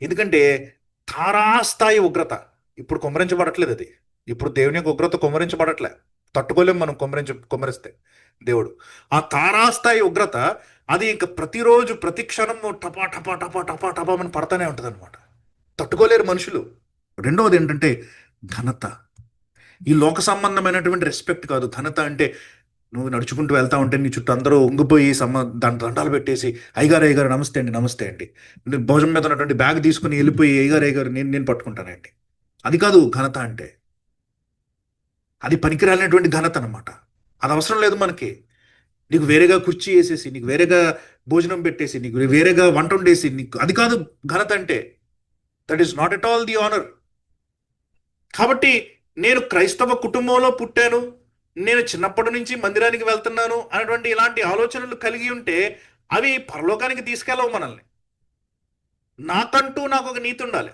ఎందుకంటే తారాస్థాయి ఉగ్రత ఇప్పుడు కుమ్మరించబడట్లేదు అది. ఇప్పుడు దేవుని యొక్క ఉగ్రత కుమ్మరించబడట్లే. తట్టుకోలేం మనం కుమ్మరిస్తే దేవుడు. ఆ తారాస్థాయి ఉగ్రత అది ఇంకా ప్రతిరోజు ప్రతి క్షణము టపా టపా టపా టపా టపా అని పడతానే ఉంటుంది అనమాట. తట్టుకోలేరు మనుషులు. రెండవది ఏంటంటే ఘనత. ఈ లోక సంబంధమైనటువంటి రెస్పెక్ట్ కాదు. ఘనత అంటే నువ్వు నడుచుకుంటూ వెళ్తా ఉంటే నీ చుట్టూ అందరూ ఉంగిపోయి దాని దండాలు పెట్టేసి అయ్యగారు అయ్యగారు నమస్తే అండి నమస్తే అండి, నేను భోజనం మీద ఉన్నటువంటి బ్యాగ్ తీసుకుని వెళ్ళిపోయి అయ్యగారు అయ్యగారు నేను నేను పట్టుకుంటానండి. అది కాదు ఘనత అంటే. అది పనికిరాలినటువంటి ఘనత అనమాట. అది అవసరం లేదు మనకి. నీకు వేరేగా కుర్చీ వేసేసి, నీకు వేరేగా భోజనం పెట్టేసి, నీకు వేరేగా వంట వండేసి, నీకు అది కాదు ఘనత అంటే. That is not at all the honour. కాబట్టి నేను క్రైస్తవ కుటుంబంలో పుట్టాను, నేను చిన్నప్పటి నుంచి మందిరానికి వెళ్తున్నాను అనేటువంటి ఇలాంటి ఆలోచనలు కలిగి ఉంటే అవి పరలోకానికి తీసుకెళ్ళవు మనల్ని. నాకంటూ నాకు ఒక నీతి ఉండాలి.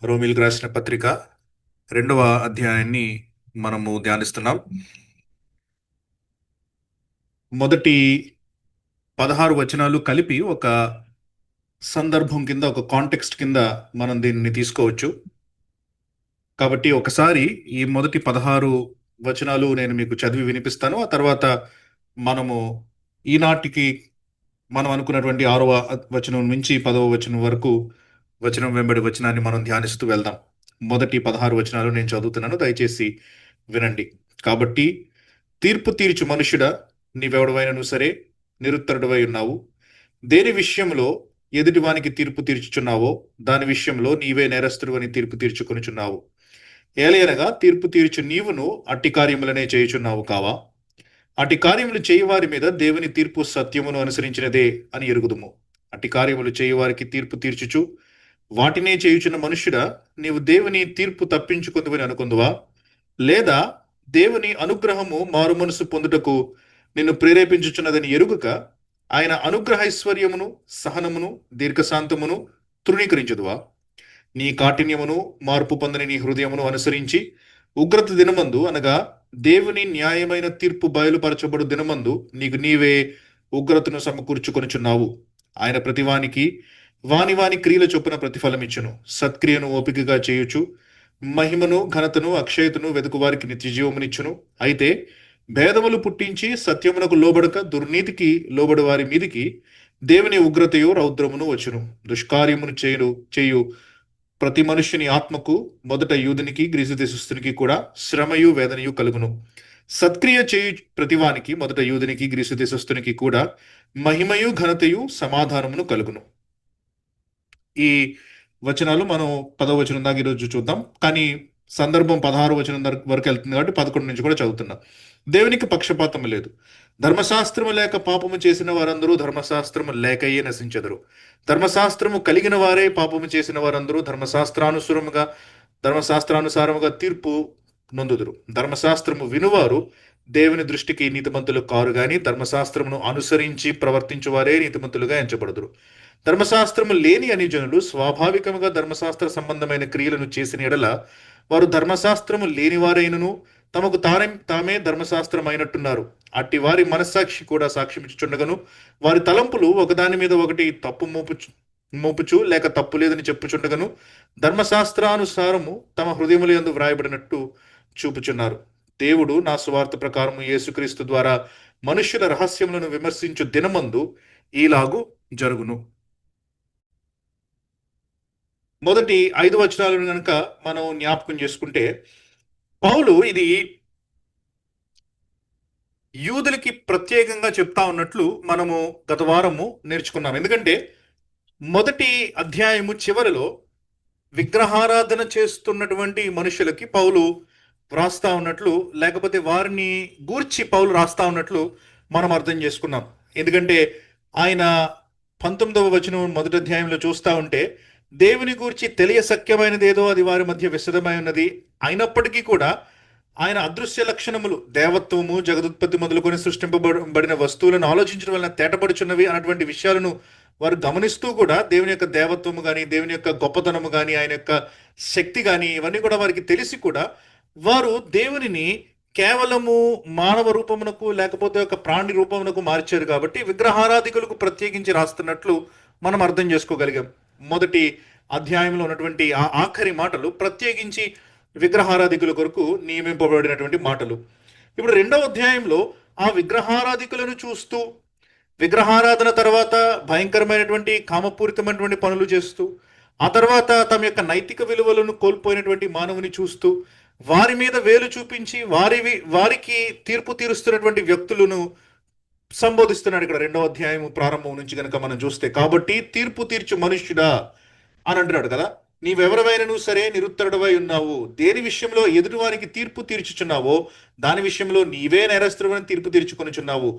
రోమిల్కి రాసిన పత్రిక 2వ అధ్యాయాన్ని మనము ధ్యానిస్తున్నాం. మొదటి 16 వచనాలు కలిపి ఒక సందర్భం కింద, ఒక కాంటెక్స్ట్ కింద మనం దీన్ని తీసుకోవచ్చు. కాబట్టి ఒకసారి ఈ మొదటి 16 వచనాలు నేను మీకు చదివి వినిపిస్తాను. ఆ తర్వాత మనము ఈనాటికి మనం అనుకున్నటువంటి 6వ వచనం నుంచి 10వ వచనం వరకు వచనం వెంబడి వచనాన్ని మనం ధ్యానిస్తూ వెళ్దాం. మొదటి 16 వచనాలు నేను చదువుతున్నాను, దయచేసి వినండి. కాబట్టి తీర్పు తీర్చు మనుషుడా, నీవెవడవైనను సరే నిరుత్తరుడవై ఉన్నావు. దేని విషయంలో ఎదుటివానికి తీర్పు తీర్చుచున్నావో దాని విషయంలో నీవే నేరస్తుడు అని తీర్పు తీర్చుకొనుచున్నావు. ఏలయనగా తీర్పు తీర్చు నీవును అట్టి కార్యములనే చేయుచున్నావు కావా? అట్టి కార్యములు చేయువారి మీద దేవుని తీర్పు సత్యమును అనుసరించినదే అని ఎరుగుదుము. అట్టి కార్యములు చేయువారికి తీర్పు తీర్చుచు వాటినే చేయుచున్న మనుష్యుడా, నీవు దేవుని తీర్పు తప్పించుకుందువని అనుకుందువా? లేదా దేవుని అనుగ్రహము మారు మనసు పొందుటకు నిన్ను ప్రేరేపించుచున్నదని ఎరుగుక ఆయన అనుగ్రహైశ్వర్యమును సహనమును దీర్ఘశాంతమును తృణీకరించదువా? నీ కాఠిన్యమును మార్పు పొందని నీ హృదయమును అనుసరించి ఉగ్రత దినమందు, అనగా దేవుని న్యాయమైన తీర్పు బయలుపరచబడు దినమందు నీకు నీవే ఉగ్రతను సమకూర్చుకొనుచున్నావు. ఆయన ప్రతివానికి వాని వాని క్రియల చొప్పున ప్రతిఫలమిచ్చును. సత్క్రియను ఓపికగా చేయుచు మహిమను ఘనతను అక్షయతను వెతుకువారికి నిత్యజీవమునిచ్చును. అయితే భేదములు పుట్టించి సత్యమునకు లోబడక దుర్నీతికి లోబడి వారి మీదికి దేవుని ఉగ్రతయు రౌద్రమును వచ్చును. దుష్కార్యమును చేయు ప్రతి మనుష్యుని ఆత్మకు మొదట యూదునికి గ్రీసు దేశస్థునికి కూడా శ్రమయు వేదనయు కలుగును. సత్క్రియ చేయు ప్రతివానికి మొదట యూదునికి గ్రీసు దేశస్థునికి కూడా మహిమయు ఘనతయు సమాధానమును కలుగును. ఈ వచనాలు మనం 10వ వచనం దాకా ఈరోజు చూద్దాం. కానీ సందర్భం 16వ వచనం వరకు వెళ్తుంది కాబట్టి 11 నుంచి కూడా చదువుతున్నాం. దేవునికి పక్షపాతం లేదు. ధర్మశాస్త్రము లేక పాపము చేసిన వారందరూ ధర్మశాస్త్రము లేకయే నశించెదరు. ధర్మశాస్త్రము కలిగిన వారే పాపము చేసిన వారందరూ ధర్మశాస్త్రానుసారముగా తీర్పు నొందుదురు. ధర్మశాస్త్రము వినువారు దేవుని దృష్టికి నీతిమంతులు కారు గాని ధర్మశాస్త్రమును అనుసరించి ప్రవర్తించువారే నీతిమంతులుగా ఎంచబడుదురు. ధర్మశాస్త్రము లేని అని జనులు స్వాభావికముగా ధర్మశాస్త్ర సంబంధమైన క్రియలను చేసిన ఎడల వారు ధర్మశాస్త్రము లేనివారైనను తమకు తామే ధర్మశాస్త్రమైనట్టున్నారు. అట్టి వారి మనస్సాక్షి కూడా సాక్ష్యమిచ్చుచుండగను వారి తలంపులు ఒకదాని మీద ఒకటి తప్పు మోపుచు లేక తప్పు లేదని చెప్పుచుండగను ధర్మశాస్త్రానుసారము తమ హృదయములందు వ్రాయబడినట్టు చూపుచున్నారు. దేవుడు నా సువార్త ప్రకారము యేసుక్రీస్తు ద్వారా మనుష్యుల రహస్యములను విమర్శించు దినమందు ఈలాగు జరుగును. మొదటి 5 వచనాలను కనుక మనం జ్ఞాపకం చేసుకుంటే, పౌలు ఇది యూదులకి ప్రత్యేకంగా చెప్తా ఉన్నట్లు మనము గత వారము నేర్చుకున్నాం. ఎందుకంటే మొదటి అధ్యాయము చివరిలో విగ్రహారాధన చేస్తున్నటువంటి మనుషులకి పౌలు వ్రాస్తా ఉన్నట్లు, లేకపోతే వారిని గూర్చి పౌలు రాస్తా ఉన్నట్లు మనం అర్థం చేసుకున్నాం. ఎందుకంటే ఆయన 19వ వచనం మొదటి అధ్యాయంలో చూస్తా ఉంటే దేవుని గూర్చి తెలియశక్యమైనది ఏదో అది వారి మధ్య విశదమై ఉన్నది. అయినప్పటికీ కూడా ఆయన అదృశ్య లక్షణములు, దేవత్వము, జగదుత్పత్తి మొదలుకొని సృష్టింపబడిన వస్తువులను ఆలోచించడం వలన తేటపడుచున్నవి అన్నటువంటి విషయాలను వారు గమనిస్తూ కూడా దేవుని యొక్క దేవత్వము కానీ, దేవుని యొక్క గొప్పతనము కానీ, ఆయన యొక్క శక్తి కానీ, ఇవన్నీ కూడా వారికి తెలిసి కూడా వారు దేవునిని కేవలము మానవ రూపమునకు లేకపోతే ఒక ప్రాణి రూపమునకు మార్చారు. కాబట్టి విగ్రహారాధికులకు ప్రత్యేకించి రాస్తున్నట్లు మనం అర్థం చేసుకోగలిగాం. మొదటి అధ్యాయంలో ఉన్నటువంటి ఆ ఆఖరి మాటలు ప్రత్యేకించి విగ్రహారాధికుల కొరకు నియమింపబడినటువంటి మాటలు. ఇప్పుడు రెండవ అధ్యాయంలో ఆ విగ్రహారాధికులను చూస్తూ, విగ్రహారాధన తర్వాత భయంకరమైనటువంటి కామపూరితమైనటువంటి పనులు చేస్తూ, ఆ తర్వాత తమ యొక్క నైతిక విలువలను కోల్పోయినటువంటి మానవుని చూస్తూ, వారి మీద వేలు చూపించి వారికి తీర్పు తీరుస్తున్నటువంటి వ్యక్తులను సంబోధిస్తున్నాడు ఇక్కడ రెండవ అధ్యాయం ప్రారంభం నుంచి కనుక మనం చూస్తే. కాబట్టి తీర్పు తీర్చు మనుష్యుడా అని అంటున్నాడు కదా. నీవెవరవైనను సరే నిరుత్తరుడవై ఉన్నావు, దేని విషయంలో ఎదుటి వారికి తీర్పు తీర్చుచున్నావో దాని విషయంలో నీవే నేరస్తుడవని తీర్పు తీర్చుకొనుచున్నావు.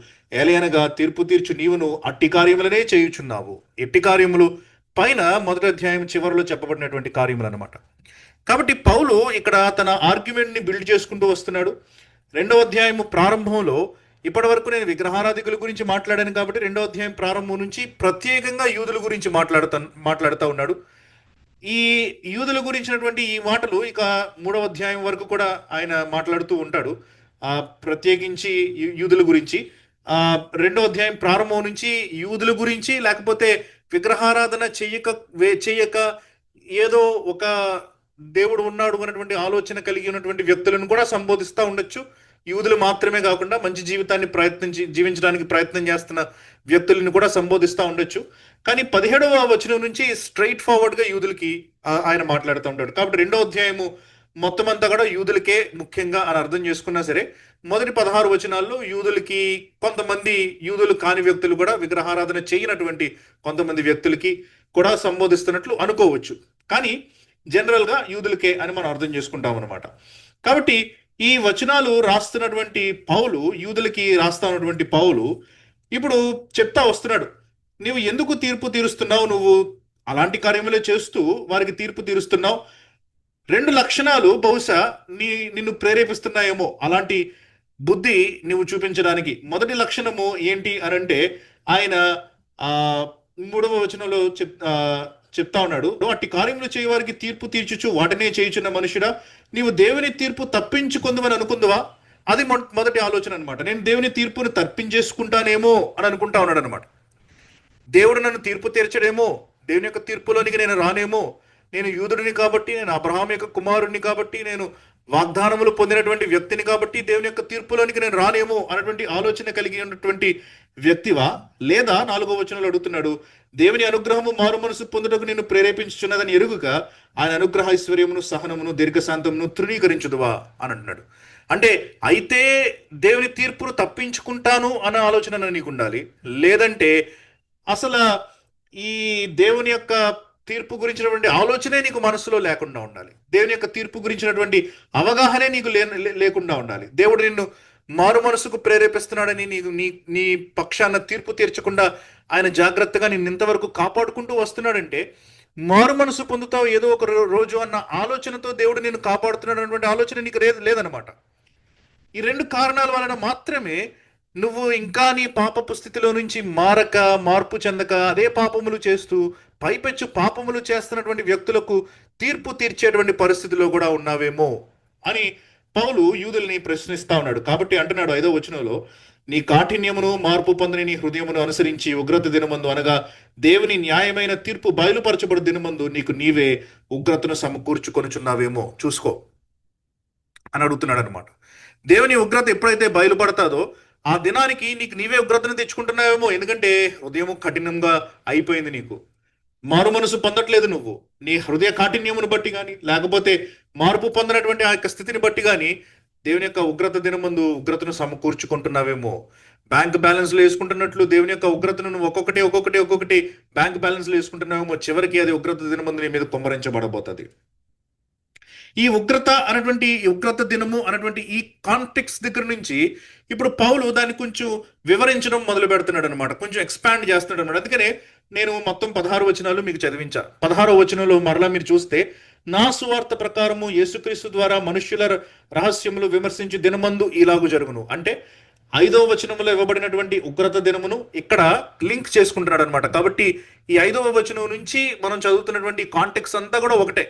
ఏలయనగా తీర్పు తీర్చు నీవును అట్టి కార్యములనే చేయుచున్నావు. ఎట్టి కార్యములు పైన మొదటి అధ్యాయం చివరిలో చెప్పబడినటువంటి కార్యములు అనమాట. కాబట్టి పౌలు ఇక్కడ తన ఆర్గ్యుమెంట్ని బిల్డ్ చేసుకుంటూ వస్తున్నాడు. రెండవ అధ్యాయం ప్రారంభంలో ఇప్పటి వరకు నేను విగ్రహారాధికుల గురించి మాట్లాడాను కాబట్టి రెండవ అధ్యాయం ప్రారంభం నుంచి ప్రత్యేకంగా యూదుల గురించి మాట్లాడుతూ ఉన్నాడు. ఈ యూదుల గురించినటువంటి ఈ మాటలు ఇక మూడవ అధ్యాయం వరకు కూడా ఆయన మాట్లాడుతూ ఉంటాడు, ప్రత్యేకించి యూదుల గురించి. రెండవ అధ్యాయం ప్రారంభం నుంచి యూదుల గురించి, లేకపోతే విగ్రహారాధన చెయ్యక ఏదో ఒక దేవుడు ఉన్నాడు అన్నటువంటి ఆలోచన కలిగి ఉన్నటువంటి వ్యక్తులను కూడా సంబోధిస్తూ ఉండొచ్చు. యూదులు మాత్రమే కాకుండా మంచి జీవితాన్ని జీవించడానికి ప్రయత్నం చేస్తున్న వ్యక్తులను కూడా సంబోధిస్తూ ఉండొచ్చు. కానీ 17వ వచనం నుంచి స్ట్రైట్ ఫార్వర్డ్గా యూదులకి ఆయన మాట్లాడుతూ ఉంటాడు. కాబట్టి రెండో అధ్యాయము మొత్తం అంతా కూడా యూదులకే ముఖ్యంగా అని అర్థం చేసుకున్నా సరే, మొదటి 16 వచనాల్లో యూదులకి, కొంతమంది యూదులు కాని వ్యక్తులు కూడా, విగ్రహారాధన చేయనటువంటి కొంతమంది వ్యక్తులకి కూడా సంబోధిస్తున్నట్లు అనుకోవచ్చు. కానీ జనరల్గా యూదులకే అని మనం అర్థం చేసుకుంటాం అనమాట. కాబట్టి ఈ వచనాలు రాస్తున్నటువంటి పౌలు, యూదులకి రాస్తా ఉన్నటువంటి పౌలు ఇప్పుడు చెప్తా వస్తున్నాడు, నువ్వు ఎందుకు తీర్పు తీరుస్తున్నావు, నువ్వు అలాంటి కార్యములే చేస్తూ వారికి తీర్పు తీరుస్తున్నావు. 2 లక్షణాలు బహుశా నిన్ను ప్రేరేపిస్తున్నాయేమో అలాంటి బుద్ధి నువ్వు చూపించడానికి. మొదటి లక్షణము ఏంటి అనంటే, ఆయన 3వ వచనంలో చెప్తా ఉన్నాడు, అట్టి కార్యములు చేయవారికి తీర్పు తీర్చుచు వాటినే చేయుచున్న మనుషుడా, నీవు దేవుని తీర్పు తప్పించుకుందామని అనుకుందువా? అది మొదటి ఆలోచన అనమాట. నేను దేవుని తీర్పును తప్పించేసుకుంటానేమో అని అనుకుంటా ఉన్నాడు అనమాట. దేవుడు నన్ను తీర్పు తీర్చడేమో, దేవుని యొక్క తీర్పులోనికి నేను రానేమో, నేను యూదుడిని కాబట్టి, నేను అబ్రహాం యొక్క కుమారుడిని కాబట్టి, నేను వాగ్దానములు పొందినటువంటి వ్యక్తిని కాబట్టి దేవుని యొక్క తీర్పులోనికి నేను రానేమో అన్నటువంటి ఆలోచన కలిగి ఉన్నటువంటి వ్యక్తివా? లేదా 4వ వచనంలో అడుగుతున్నాడు, దేవుని అనుగ్రహము మారు మనసు పొందుటకు నేను ప్రేరేపించుచున్నదని ఎరుగుక ఆయన అనుగ్రహ ఐశ్వర్యమును, సహనమును, దీర్ఘశాంతమును తృణీకరించుదువా అని అంటున్నాడు. అంటే అయితే దేవుని తీర్పును తప్పించుకుంటాను అన్న ఆలోచన నీకు ఉండాలి, లేదంటే అసలు ఈ దేవుని యొక్క తీర్పు గురించినటువంటి ఆలోచనే నీకు మనసులో లేకుండా ఉండాలి. దేవుని యొక్క తీర్పు గురించినటువంటి అవగాహనే నీకు లేకుండా ఉండాలి. దేవుడు నిన్ను మారు మనసుకు ప్రేరేపిస్తున్నాడని నీ పక్షాన తీర్పు తీర్చకుండా ఆయన జాగ్రత్తగా నిన్ను ఇంతవరకు కాపాడుకుంటూ వస్తున్నాడంటే, మారు మనసు పొందుతావు ఏదో ఒక రోజు అన్న ఆలోచనతో దేవుడు నిన్ను కాపాడుతున్నాడు అన్నటువంటి ఆలోచన నీకు లేదనమాట. ఈ 2 కారణాల వలన మాత్రమే నువ్వు ఇంకా నీ పాపపు స్థితిలో నుంచి మార్పు చెందక అదే పాపములు చేస్తూ పైపెచ్చు పాపములు చేస్తున్నటువంటి వ్యక్తులకు తీర్పు తీర్చేటువంటి పరిస్థితిలో కూడా ఉన్నావేమో అని పౌలు యూదుల్ని ప్రశ్నిస్తా ఉన్నాడు. కాబట్టి అంటున్నాడు 5వ వచనంలో, నీ కాఠిన్యమును మార్పు పొందని నీ హృదయమును అనుసరించి ఉగ్రత దినమందు, అనగా దేవుని న్యాయమైన తీర్పు బయలుపరచబడు దినమందు నీకు నీవే ఉగ్రతను సమకూర్చుకొనుచున్నావేమో చూసుకో అని అడుగుతున్నాడు అనమాట. దేవుని ఉగ్రత ఎప్పుడైతే బయలుపడతాదో ఆ దినానికి నీకు నీవే ఉగ్రతను తెచ్చుకుంటున్నావేమో. ఎందుకంటే హృదయము కఠినంగా అయిపోయింది, నీకు మారు మనసు పొందట్లేదు. నువ్వు నీ హృదయ కాఠిన్యమును బట్టి కానీ, లేకపోతే మార్పు పొందినటువంటి ఆ యొక్క స్థితిని బట్టి కానీ దేవుని యొక్క ఉగ్రత దినమందు ఉగ్రతను సమకూర్చుకుంటున్నావేమో. బ్యాంక్ బ్యాలెన్స్లో వేసుకుంటున్నట్లు దేవుని యొక్క ఉగ్రతను నువ్వు ఒక్కొక్కటి బ్యాంక్ బ్యాలెన్స్లో వేసుకుంటున్నావేమో. చివరికి అది ఉగ్రత దినమందు నీ మీద కుమ్మరించబడబోతుంది. ఈ ఉగ్రత దినము అన్నటువంటి ఈ కాంటెక్స్ట్ దగ్గర నుంచి ఇప్పుడు పౌలు దాన్ని కొంచెం వివరించడం మొదలు పెడుతున్నాడు అనమాట, కొంచెం ఎక్స్పాండ్ చేస్తున్నాడు అనమాట. అందుకనే నేను మొత్తం 16 వచనాలు మీకు చదివించా. 16వ వచనంలో మరలా మీరు చూస్తే, నా సువార్త ప్రకారము యేసుక్రీస్తు ద్వారా మనుష్యుల రహస్యములు విమర్శించి దినమందు ఇలాగు జరుగును. అంటే 5వ వచనంలో ఇవ్వబడినటువంటి ఉగ్రత దినమును ఇక్కడ లింక్ చేసుకుంటున్నాడు అనమాట. కాబట్టి ఈ 5వ వచనం నుంచి మనం చదువుతున్నటువంటి కాంటెక్స్ట్ అంతా కూడా ఒకటే.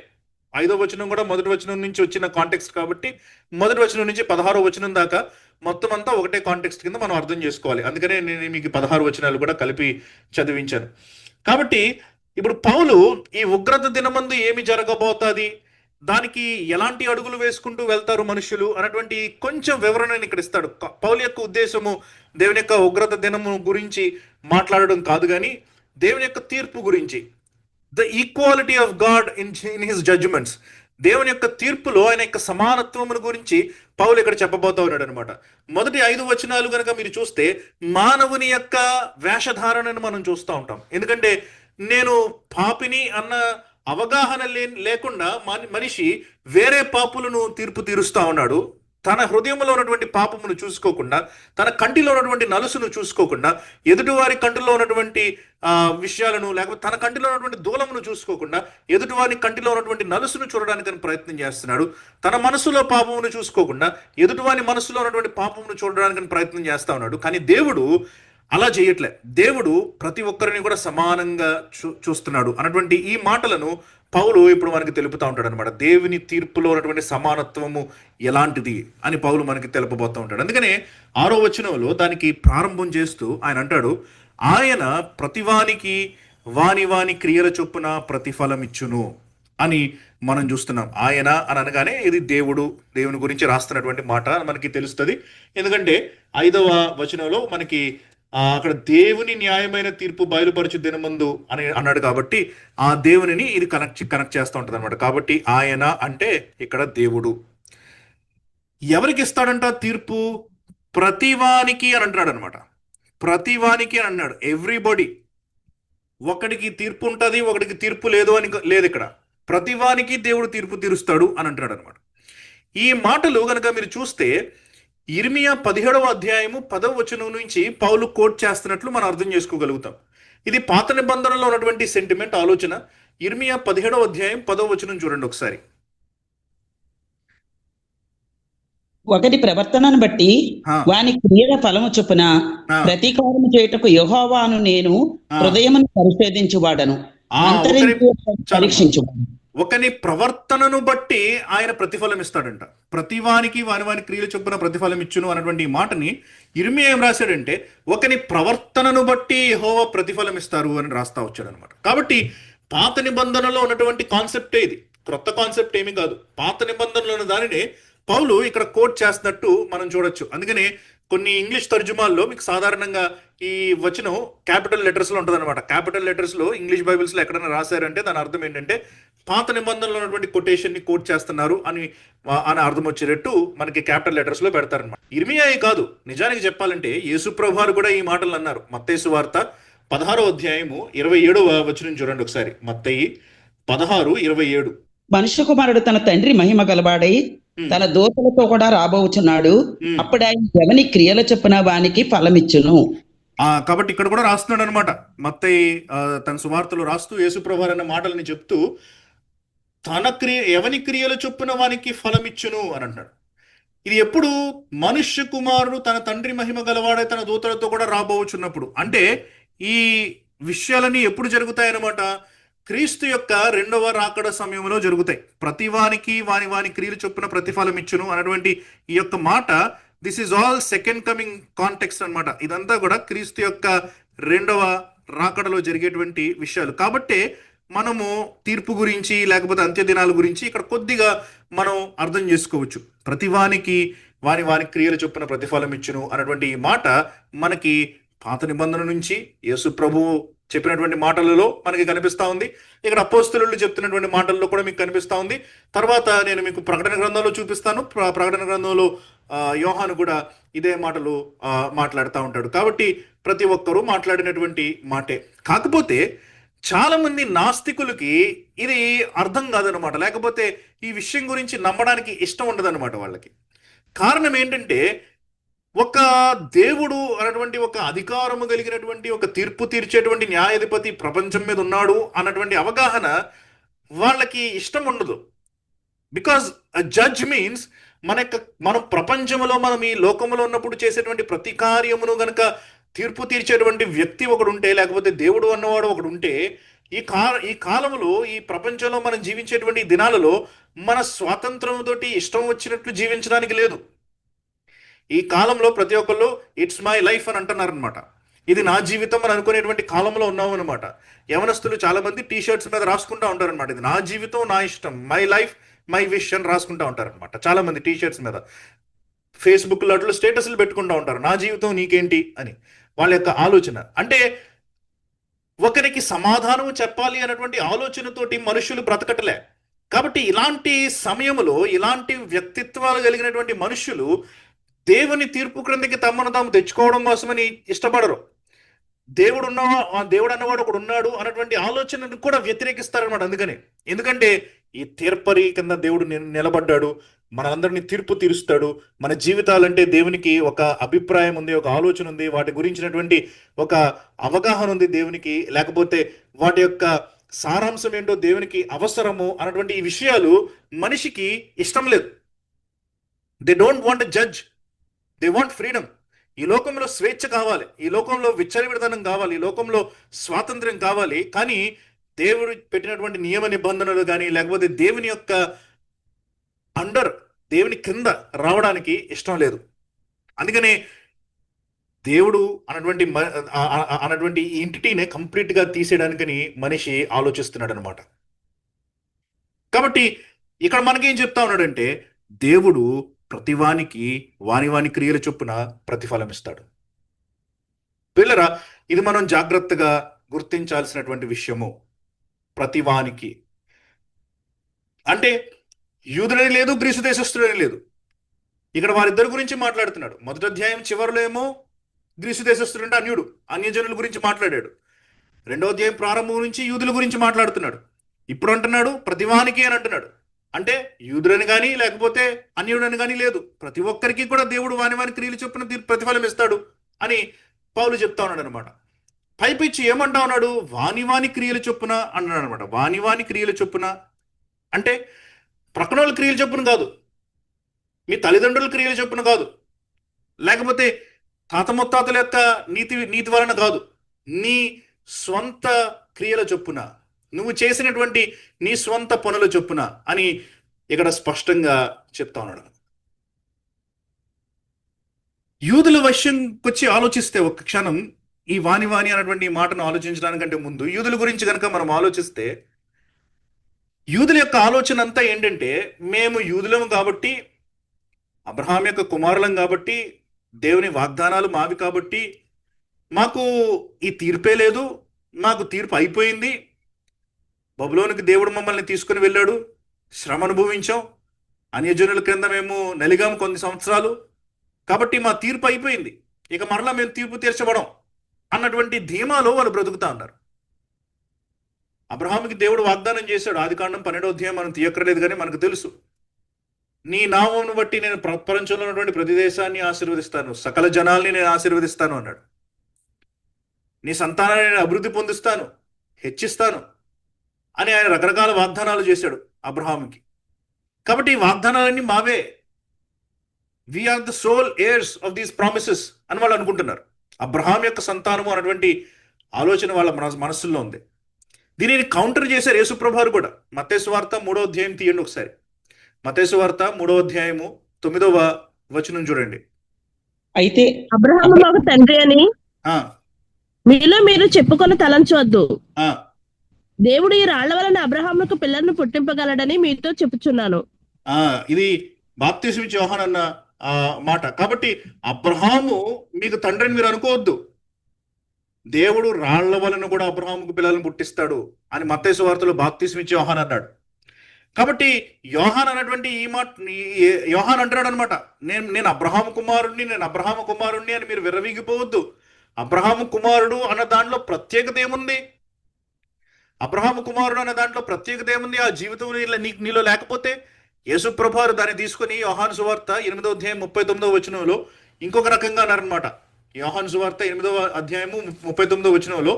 5వ వచనం కూడా మొదటి వచనం నుంచి వచ్చిన కాంటెక్స్ట్ కాబట్టి మొదటి వచనం నుంచి 16వ వచనం దాకా మొత్తం అంతా ఒకటే కాంటెక్స్ట్ కింద మనం అర్థం చేసుకోవాలి. అందుకనే నేను మీకు 16 వచనాలు కూడా కలిపి చదివించాను. కాబట్టి ఇప్పుడు పౌలు ఈ ఉగ్రత దినమందు ఏమి జరగబోతుంది, దానికి ఎలాంటి అడుగులు వేసుకుంటూ వెళ్తారు మనుషులు అన్నటువంటి కొంచెం వివరణని ఇక్కడ ఇస్తాడు. పౌలు యొక్క ఉద్దేశము దేవుని యొక్క ఉగ్రత దినము గురించి మాట్లాడడం కాదు, కానీ దేవుని యొక్క తీర్పు గురించి, the equality of God in his judgements, దేవుని యొక్క తీర్పులో ఆయన యొక్క సమానత్వమును గురించి పౌలు ఇక్కడ చెప్పబోతా ఉన్నాడు అనమాట. మొదటి 5 వచనాలు కనుక మీరు చూస్తే మానవుని యొక్క వేషధారణను మనం చూస్తూ ఉంటాం. ఎందుకంటే నేను పాపిని అన్న అవగాహన లేకుండా మనిషి వేరే పాపులను తీర్పు తీరుస్తా ఉన్నాడు. తన హృదయంలో ఉన్నటువంటి పాపమును చూసుకోకుండా, తన కంటిలో ఉన్నటువంటి నలుసును చూసుకోకుండా, ఎదుటివారి కంటిలో ఉన్నటువంటి విషయాలను, లేకపోతే తన కంటిలో ఉన్నటువంటి దూలమును చూసుకోకుండా ఎదుటివారి కంటిలో ఉన్నటువంటి నలుసును చూడడానికి ప్రయత్నం చేస్తున్నాడు. తన మనసులో పాపమును చూసుకోకుండా ఎదుటివారి మనసులో ఉన్నటువంటి పాపమును చూడడానికి ప్రయత్నం చేస్తా ఉన్నాడు. కానీ దేవుడు అలా చేయట్లే. దేవుడు ప్రతి ఒక్కరిని కూడా సమానంగా చూస్తున్నాడు అన్నటువంటి ఈ మాటలను పౌలు ఇప్పుడు మనకి తెలుపుతూ ఉంటాడు అనమాట. దేవుని తీర్పులో ఉన్నటువంటి సమానత్వము ఎలాంటిది అని పౌలు మనకి తెలుపబోతూ ఉంటాడు. అందుకనే 6వ వచనంలో దానికి ప్రారంభం చేస్తూ ఆయన అంటాడు, ఆయన ప్రతివానికి వాని వాని క్రియల చొప్పున ప్రతిఫలం ఇచ్చును అని మనం చూస్తున్నాం. ఆయన అని అనగానే ఇది దేవుని గురించి రాస్తున్నటువంటి మాట మనకి తెలుస్తుంది. ఎందుకంటే 5వ వచనంలో మనకి అక్కడ దేవుని న్యాయమైన తీర్పు బయలుపరచు దినమందు అని అన్నాడు. కాబట్టి ఆ దేవునిని ఇది కనెక్ట్ చేస్తూ ఉంటుంది అనమాట. కాబట్టి ఆయన అంటే ఇక్కడ దేవుడు ఎవరికి ఇస్తాడంట తీర్పు? ప్రతివానికి అని అంటున్నాడు అనమాట. ప్రతివానికి అని అన్నాడు. ఎవ్రీబడి. ఒకడికి తీర్పు ఉంటుంది, ఒకడికి తీర్పు లేదు అని లేదు. ఇక్కడ ప్రతివానికి దేవుడు తీర్పు తీరుస్తాడు అని అంటున్నాడు అనమాట. ఈ మాటలు కనుక మీరు చూస్తే ఇర్మియా 17వ అధ్యాయము 10వ వచనం నుంచి పౌలు కోట్ చేస్తున్నట్లు మనం అర్థం చేసుకోగలుగుతాం. ఇది పాత నిబంధనలో ఉన్నటువంటి సెంటిమెంట్, ఆలోచన. ఇర్మియా 17వ అధ్యాయం 10వ వచనం చూడండి ఒకసారి. ఒకటి ప్రవర్తనను బట్టి వాని క్రియల ఫలము చొప్పున ప్రతీకారము చేయుటకు యెహోవాను నేను హృదయమును పరిశోధించువాడను, పరీక్షించువాడను. ఒకని ప్రవర్తనను బట్టి ఆయన ప్రతిఫలం ఇస్తాడంట. ప్రతివానికి వాని వాని క్రియల చొప్పున ప్రతిఫలం ఇచ్చును అన్నటువంటి మాటని ఇర్మియా ఏం రాశాడంటే ఒకని ప్రవర్తనను బట్టి యెహోవా ప్రతిఫలం ఇస్తారు అని రాస్తా వచ్చాడు అనమాట. కాబట్టి పాత నిబంధనలో ఉన్నటువంటి కాన్సెప్టే ఇది, క్రొత్త కాన్సెప్ట్ ఏమీ కాదు. పాత నిబంధనలో ఉన్న దానినే పౌలు ఇక్కడ కోట్ చేస్తున్నట్టు మనం చూడొచ్చు. అందుకనే కొన్ని ఇంగ్లీష్ తర్జుమాల్లో మీకు సాధారణంగా ఈ వచనం క్యాపిటల్ లెటర్స్లో ఉంటుంది అనమాట. క్యాపిటల్ లెటర్స్లో ఇంగ్లీష్ బైబిల్స్లో ఎక్కడైనా రాశారంటే దాని అర్థం ఏంటంటే పాత నిబంధనలో ఉన్నటువంటి కొటేషన్ని కోట్ చేస్తున్నారు అని అర్థం వచ్చేటట్టు మనకి క్యాపిటల్ లెటర్స్లో పెడతారనమాట. ఇర్మియా కాదు, నిజానికి చెప్పాలంటే యేసుప్రభు వారు కూడా ఈ మాటలు అన్నారు. మత్తయి సువార్త 16వ అధ్యాయము 27వ వచనం చూడండి ఒకసారి. మత్తయి 16:27. మనుష్య కుమారుడు తన తండ్రి మహిమ గలవాడై తన దూతలతో కూడా రాబోచున్నాడు, అప్పుడు ఆయన ఎవని క్రియల చొప్పున వానికి ఫలమిచ్చును. కాబట్టి ఇక్కడ కూడా రాస్తున్నాడు అనమాట. మత్తయి తన సువార్తలో రాస్తూ యేసుప్రభు అన్న మాటలని చెప్తూ ఎవని క్రియల చొప్పున వానికి ఫలమిచ్చును అని అంటున్నాడు. ఇది ఎప్పుడు? మనుష్య కుమారుడు తన తండ్రి మహిమ గలవాడై తన దూతలతో కూడా రాబోచున్నప్పుడు. అంటే ఈ విషయాలన్నీ ఎప్పుడు జరుగుతాయన్నమాట? క్రీస్తు యొక్క 2వ రాకడ సమయంలో జరుగుతాయి. ప్రతివానికి వాని వాని క్రియలు చొప్పున ప్రతిఫలం ఇచ్చును అన్నటువంటి ఈ యొక్క మాట, this is all second coming context అనమాట. ఇదంతా కూడా క్రీస్తు యొక్క 2వ రాకడలో జరిగేటువంటి విషయాలు. కాబట్టే మనము తీర్పు గురించి లేకపోతే అంత్య దినాల గురించి ఇక్కడ కొద్దిగా మనం అర్థం చేసుకోవచ్చు. ప్రతివానికి వాని వాని క్రియల చొప్పున ప్రతిఫలం ఇచ్చును అన్నటువంటి ఈ మాట మనకి పాత నిబంధన నుంచి యేసు ప్రభువు చెప్పినటువంటి మాటలలో మనకి కనిపిస్తూ ఉంది. ఇక్కడ అపోస్తలులు చెప్తున్నటువంటి మాటల్లో కూడా మీకు కనిపిస్తూ ఉంది. తర్వాత నేను మీకు ప్రకటన గ్రంథంలో చూపిస్తాను. ప్రకటన గ్రంథంలో యోహాను కూడా ఇదే మాటలు మాట్లాడుతూ ఉంటాడు. కాబట్టి ప్రతి ఒక్కరూ మాట్లాడినటువంటి మాటే. కాకపోతే చాలా మంది నాస్తికులకి ఇది అర్థం కాదనమాట, లేకపోతే ఈ విషయం గురించి నమ్మడానికి ఇష్టం ఉండదన్నమాట వాళ్ళకి. కారణం ఏంటంటే ఒక దేవుడు అన్నటువంటి ఒక అధికారము కలిగినటువంటి ఒక తీర్పు తీర్చేటువంటి న్యాయాధిపతి ప్రపంచం మీద ఉన్నాడు అన్నటువంటి అవగాహన వాళ్ళకి ఇష్టం ఉండదు. బికాజ్ జడ్జ్ మీన్స్ మనం ప్రపంచంలో మనం ఈ లోకంలో ఉన్నప్పుడు చేసేటువంటి ప్రతి కార్యమును గనక తీర్పు తీర్చేటువంటి వ్యక్తి ఒకడు ఉంటే, లేకపోతే దేవుడు అన్నవాడు ఒకడు ఉంటే, ఈ కాలంలో ఈ ప్రపంచంలో మనం జీవించేటువంటి ఈ దినాలలో మన స్వాతంత్రంతో ఇష్టం వచ్చినట్లు జీవించడానికి లేదు. ఈ కాలంలో ప్రతి ఒక్కళ్ళు ఇట్స్ మై లైఫ్ అని అంటున్నారు అనమాట. ఇది నా జీవితం అని అనుకునేటువంటి కాలంలో ఉన్నాం అనమాట. యవనస్తులు చాలా మంది టీ షర్ట్స్ మీద రాసుకుంటా ఉంటారు అనమాట. ఇది నా జీవితం, నా ఇష్టం, మై లైఫ్ మై విష్ అని రాసుకుంటా ఉంటారు అనమాట. చాలా మంది టీ షర్ట్స్ మీద, ఫేస్బుక్లో అట్లా స్టేటస్లు పెట్టుకుంటా ఉంటారు, నా జీవితం నీకేంటి అని. వాళ్ళ యొక్క ఆలోచన అంటే ఒకరికి సమాధానం చెప్పాలి అన్నటువంటి ఆలోచనతోటి మనుషులు బ్రతకటలే. కాబట్టి ఇలాంటి సమయంలో ఇలాంటి వ్యక్తిత్వాలు కలిగినటువంటి మనుషులు దేవుని తీర్పు క్రిందకి తమను తాము తెచ్చుకోవడం కోసమని ఇష్టపడరు. దేవుడు అన్నవాడు ఒకడు ఉన్నాడు అన్నటువంటి ఆలోచనను కూడా వ్యతిరేకిస్తారనమాట. ఎందుకంటే ఈ తీర్పరి కింద దేవుడు నిలబడ్డాడు, మనందరినీ తీర్పు తీరుస్తాడు. మన జీవితాలంటే దేవునికి ఒక అభిప్రాయం ఉంది, ఒక ఆలోచన ఉంది, వాటి గురించినటువంటి ఒక అవగాహన ఉంది దేవునికి. లేకపోతే వాటి యొక్క సారాంశం ఏంటో దేవునికి అవసరము అన్నటువంటి ఈ విషయాలు మనిషికి ఇష్టం లేదు. They don't want judge, they want freedom. ఈ లోకంలో స్వేచ్ఛ కావాలి, ఈ లోకంలో విచ్చలవిడతనం కావాలి, ఈ లోకంలో స్వాతంత్ర్యం కావాలి. కానీ దేవుడు పెట్టినటువంటి నియమ నిబంధనలు కానీ, లేకపోతే దేవుని యొక్క దేవుని కింద రావడానికి ఇష్టం లేదు. అందుకనే దేవుడు అన్నటువంటి ఇంటిటీనే కంప్లీట్గా తీసేయడానికని మనిషి ఆలోచిస్తున్నాడు అనమాట. కాబట్టి ఇక్కడ మనకేం చెప్తా ఉన్నాడంటే, దేవుడు ప్రతివానికి వాని క్రియల చొప్పున ప్రతిఫలం ఇస్తాడు. పిల్లరా, ఇది మనం జాగ్రత్తగా గుర్తించాల్సినటువంటి విషయము. ప్రతివానికి అంటే యూదుడని లేదు, గ్రీసు దేశస్థుడని లేదు. ఇక్కడ వారిద్దరి గురించి మాట్లాడుతున్నాడు. మొదటి అధ్యాయం చివరిలో ఏమో గ్రీసు దేశస్థుడు అంటే అన్యుడు, అన్యజనుల గురించి మాట్లాడాడు. రెండో అధ్యాయం ప్రారంభం నుంచి యూదుల గురించి మాట్లాడుతున్నాడు. ఇప్పుడు అంటున్నాడు ప్రతివానికి అని అంటున్నాడు. అంటే యూదుడని కానీ లేకపోతే అన్యుడని కానీ లేదు, ప్రతి ఒక్కరికి కూడా దేవుడు వాని క్రియలు చొప్పున ప్రతిఫలం ఇస్తాడు అని పౌలు చెప్తా ఉన్నాడు అనమాట. పైపిచ్చి ఏమంటా ఉన్నాడు? వాని క్రియలు చొప్పున అన్నాడు అనమాట. వాని క్రియలు చొప్పున అంటే ప్రక్కన వాళ్ళ క్రియలు చొప్పున కాదు, మీ తల్లిదండ్రుల క్రియలు చొప్పున కాదు, లేకపోతే తాత ముత్తాతల యొక్క నీతి వలన కాదు, నీ స్వంత క్రియల చొప్పున, నువ్వు చేసినటువంటి నీ స్వంత పనుల చొప్పున అని ఇక్కడ స్పష్టంగా చెప్తా ఉన్నాడు. యూదుల విషయంకొచ్చి ఆలోచిస్తే ఒక్క క్షణం ఈ వాని అన్నటువంటి మాటను ఆలోచించడానికంటే ముందు యూదుల గురించి కనుక మనం ఆలోచిస్తే, యూదుల యొక్క ఆలోచన అంతా ఏంటంటే, మేము యూదులము కాబట్టి, అబ్రహాం యొక్క కుమారులం కాబట్టి, దేవుని వాగ్దానాలు మావి కాబట్టి మాకు ఈ తీర్పే లేదు, మాకు తీర్పు అయిపోయింది, బబులోనికి దేవుడు మమ్మల్ని తీసుకుని వెళ్ళాడు, శ్రమ అనుభవించాం, అన్యజనుల క్రింద మేము నలిగాము కొన్ని సంవత్సరాలు, కాబట్టి మా తీర్పు అయిపోయింది, ఇక మరలా మేము తీర్పు తీర్చబడం అన్నటువంటి ధీమాలో వాళ్ళు బ్రతుకుతా ఉన్నారు. అబ్రహాముకి దేవుడు వాగ్దానం చేశాడు. ఆదికాండం 12వ అధ్యాయం మనం తీయక్కర్లేదు, కానీ మనకు తెలుసు, నీ నామమును బట్టి నేను ప్రపంచంలో ఉన్నటువంటి ప్రతి దేశాన్ని ఆశీర్వదిస్తాను, సకల జనాల్ని నేను ఆశీర్వదిస్తాను అన్నాడు. నీ సంతానాన్ని నేను అభివృద్ధి పొందిస్తాను, హెచ్చిస్తాను అని ఆయన రకరకాల వాగ్దానాలు చేశాడు అబ్రహాముకి. కాబట్టి ఈ వాగ్దానాలన్నీ మావే, we are the sole heirs of these promises అని వాళ్ళు అనుకుంటున్నారు. అబ్రహాం యొక్క సంతానము అన్నటువంటి ఆలోచన వాళ్ళ మనస్సుల్లో ఉంది. దీనిని కౌంటర్ చేశారు యేసుప్రభువారు కూడా. మత్తయి సువార్త 3వ అధ్యాయం తీయండి ఒకసారి. మత్తయి సువార్త 3వ అధ్యాయము 9వ వచనం చూడండి. అయితే అబ్రహాము మాకు తండ్రి అని మీలో మీరు చెప్పుకొని తలంచవద్దు. దేవుడు ఈ రాళ్ల వలన అబ్రహాముకు పిల్లలను పుట్టింపగలడని మీతో చెప్పుచున్నాను. ఇది బాప్తిస్మ ఇచ్చే యోహాను అన్న మాట. కాబట్టి అబ్రహాము మీకు తండ్రిని మీరు అనుకోవద్దు, దేవుడు రాళ్ల వలన కూడా అబ్రహాముకు పిల్లలను పుట్టిస్తాడు అని మత్తయి సువార్తలో బాప్తిస్మ ఇచ్చే యోహాను అన్నాడు. కాబట్టి యోహాన్ అన్నటువంటి ఈ మాట యోహాన్ అంటున్నాడు అనమాట, నేను అబ్రహాము కుమారుణ్ణి అని మీరు విర్రవీగిపోవద్దు. అబ్రహాము కుమారుడు అన్న దాంట్లో ప్రత్యేకత ఏముంది? అబ్రహాము కుమారుడు అన్న దాంట్లో ప్రత్యేకత ఏముంది? ఆ జీవితం నీలో లేకపోతే యేసుప్రభువారు దాన్ని తీసుకుని యోహాను సువార్త 8వ అధ్యాయం 39వ వచనంలో ఇంకొక రకంగా అన్నారనమాట. యోహాను సువార్త 8వ అధ్యాయము 39వ వచనంలో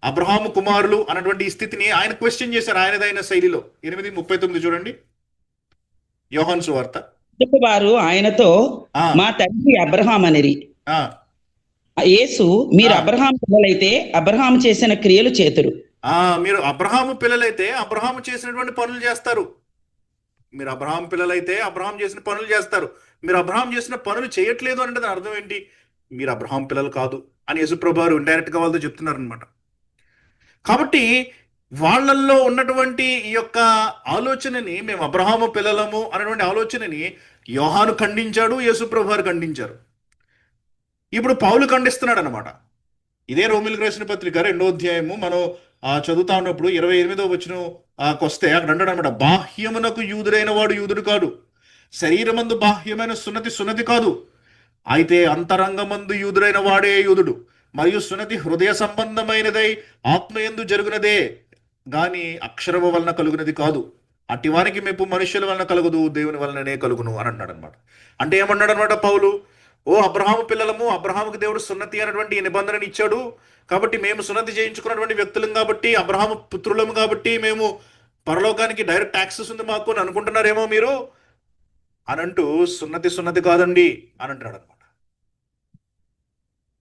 అబ్రహాము కుమారులు అన్నటువంటి ఈ స్థితిని ఆయన క్వశ్చన్ చేశారు ఆయనదైన శైలిలో. 8:39 చూడండి, యోహాను సువార్త. అందుకు వారు ఆయనతో ఆ, మా తండ్రి అబ్రహాం అనిరి. ఆ, యేసు మీరు ఆ. అబ్రహాం పిల్లలైతే అబ్రహాం చేసిన క్రియలు చేతురు. మీరు అబ్రహాము పిల్లలైతే అబ్రహాము చేసినటువంటి పనులు చేస్తారు. మీరు అబ్రహాం పిల్లలైతే అబ్రహాం చేసిన పనులు చేస్తారు. మీరు అబ్రహాం చేసిన పనులు చేయట్లేదు అంటే దాని అర్థం ఏంటి? మీరు అబ్రహాం పిల్లలు కాదు అని యేసుప్రభు వారు ఇండైరెక్ట్ గా వాళ్ళతో చెప్తున్నారు అనమాట. కాబట్టి వాళ్ళల్లో ఉన్నటువంటి ఈ యొక్క ఆలోచనని, మేము అబ్రహాము పిల్లలము అనేటువంటి ఆలోచనని యోహాను ఖండించాడు, యేసుప్రభు వారు ఖండించారు. ఇప్పుడు పౌలు ఖండిస్తున్నాడు అనమాట. ఇదే రోమిలకు రాసిన పత్రిక 2వ అధ్యాయము మనం చదువుతా ఉన్నప్పుడు 28వ వచనం వస్తే అక్కడ అంటాడు అనమాట, బాహ్యమునకు యూదుడైన వాడు యూదుడు కాడు, శరీరమందు బాహ్యమైన సున్నతి సున్నతి కాదు, అయితే అంతరంగమందు యూదుడైన వాడే యూదుడు, మరియు సున్నతి హృదయ సంబంధమైనదై ఆత్మయందు జరుగునదే గాని అక్షరము వలన కలుగునది కాదు, అట్టి వారికి మెప్పు మనుషుల వలన కలుగుదు, దేవుని వలననే కలుగును అని అన్నాడు అనమాట. అంటే ఏమన్నాడు అనమాట పౌలు? ఓ అబ్రహాము పిల్లలము, అబ్రహాముకి దేవుడు సున్నతి అనేటువంటి ఈ నిబంధనని ఇచ్చాడు, కాబట్టి మేము సున్నతి చేయించుకున్నటువంటి వ్యక్తులం కాబట్టి, అబ్రహాము పుత్రులము కాబట్టి మేము పరలోకానికి డైరెక్ట్ యాక్సెస్ ఉంది మాకు అని అనుకుంటున్నారేమో మీరు అని అంటూ, సున్నతి సున్నతి కాదండి అని అంటున్నాడు అనమాట.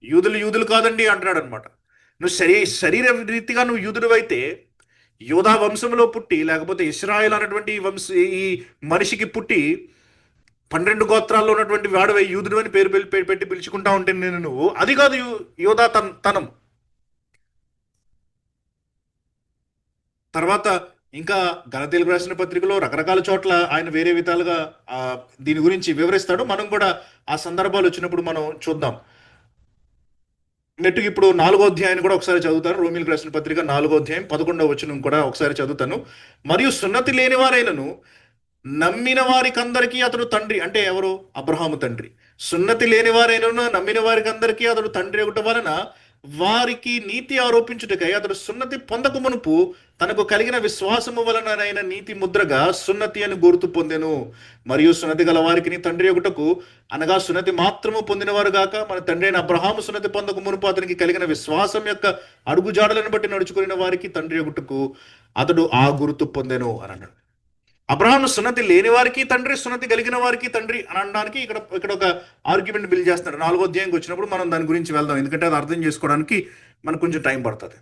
యూదులు యూదులు కాదండి అంటున్నాడు అనమాట. నువ్వు శరీర రీతిగా నువ్వు యూదుడు అయితే, యోధా వంశంలో పుట్టి, లేకపోతే ఇశ్రాయేల్ అనేటువంటి ఈ మనిషికి పుట్టి 12 గోత్రాల్లో ఉన్నటువంటి వాడు యూదుడు అని పేరు పెట్టి పిలుచుకుంటా ఉంటే నేను నువ్వు, అది కాదు యోధా తనం. తర్వాత ఇంకా గలతీయులకు రాసిన పత్రికలో రకరకాల చోట్ల ఆయన వేరే విధాలుగా దీని గురించి వివరిస్తాడు. మనం కూడా ఆ సందర్భాలు వచ్చినప్పుడు మనం చూద్దాం. నెట్టుకు ఇప్పుడు 4వ అధ్యాయాన్ని కూడా ఒకసారి చదువుతాను. రోమిలకు రాసిన పత్రిక 4వ అధ్యాయం 11వ వచనం కూడా ఒకసారి చదువుతాను. మరియు సున్నతి లేని వారైనను నమ్మిన వారికందరికీ అతడు తండ్రి, అంటే ఎవరు? అబ్రహాము తండ్రి. సున్నతి లేని వారైనను నమ్మిన వారికి అందరికీ అతడు తండ్రి ఒకటి వలన వారికి నీతి ఆరోపించుటకై అతడు సున్నతి పొందక మునుపు తనకు కలిగిన విశ్వాసము వలనైన నీతి ముద్రగా సున్నతి అని గుర్తు పొందెను. మరియు సున్నతి గల వారికి తండ్రి ఒకటకు, అనగా సున్నతి మాత్రము పొందినవారు గాక మన తండ్రి అయిన అబ్రహాము సున్నతి పొందక మునుపు అతనికి కలిగిన విశ్వాసం యొక్క అడుగుజాడలను బట్టి నడుచుకున్న వారికి తండ్రి ఒకటకు అతడు ఆ గుర్తు పొందెను అని అన్నాడు. అబ్రహాము సున్నతి లేని వారికి తండ్రి, సున్నతి కలిగిన వారికి తండ్రి అని అనడానికి ఇక్కడ ఒక ఆర్గ్యుమెంట్ బిల్డ్ చేస్తున్నారు. 4వ అధ్యాయంకి వచ్చినప్పుడు మనం దాని గురించి వెళ్దాం, ఎందుకంటే అది అర్థం చేసుకోవడానికి మనకు కొంచెం టైం పడుతుంది.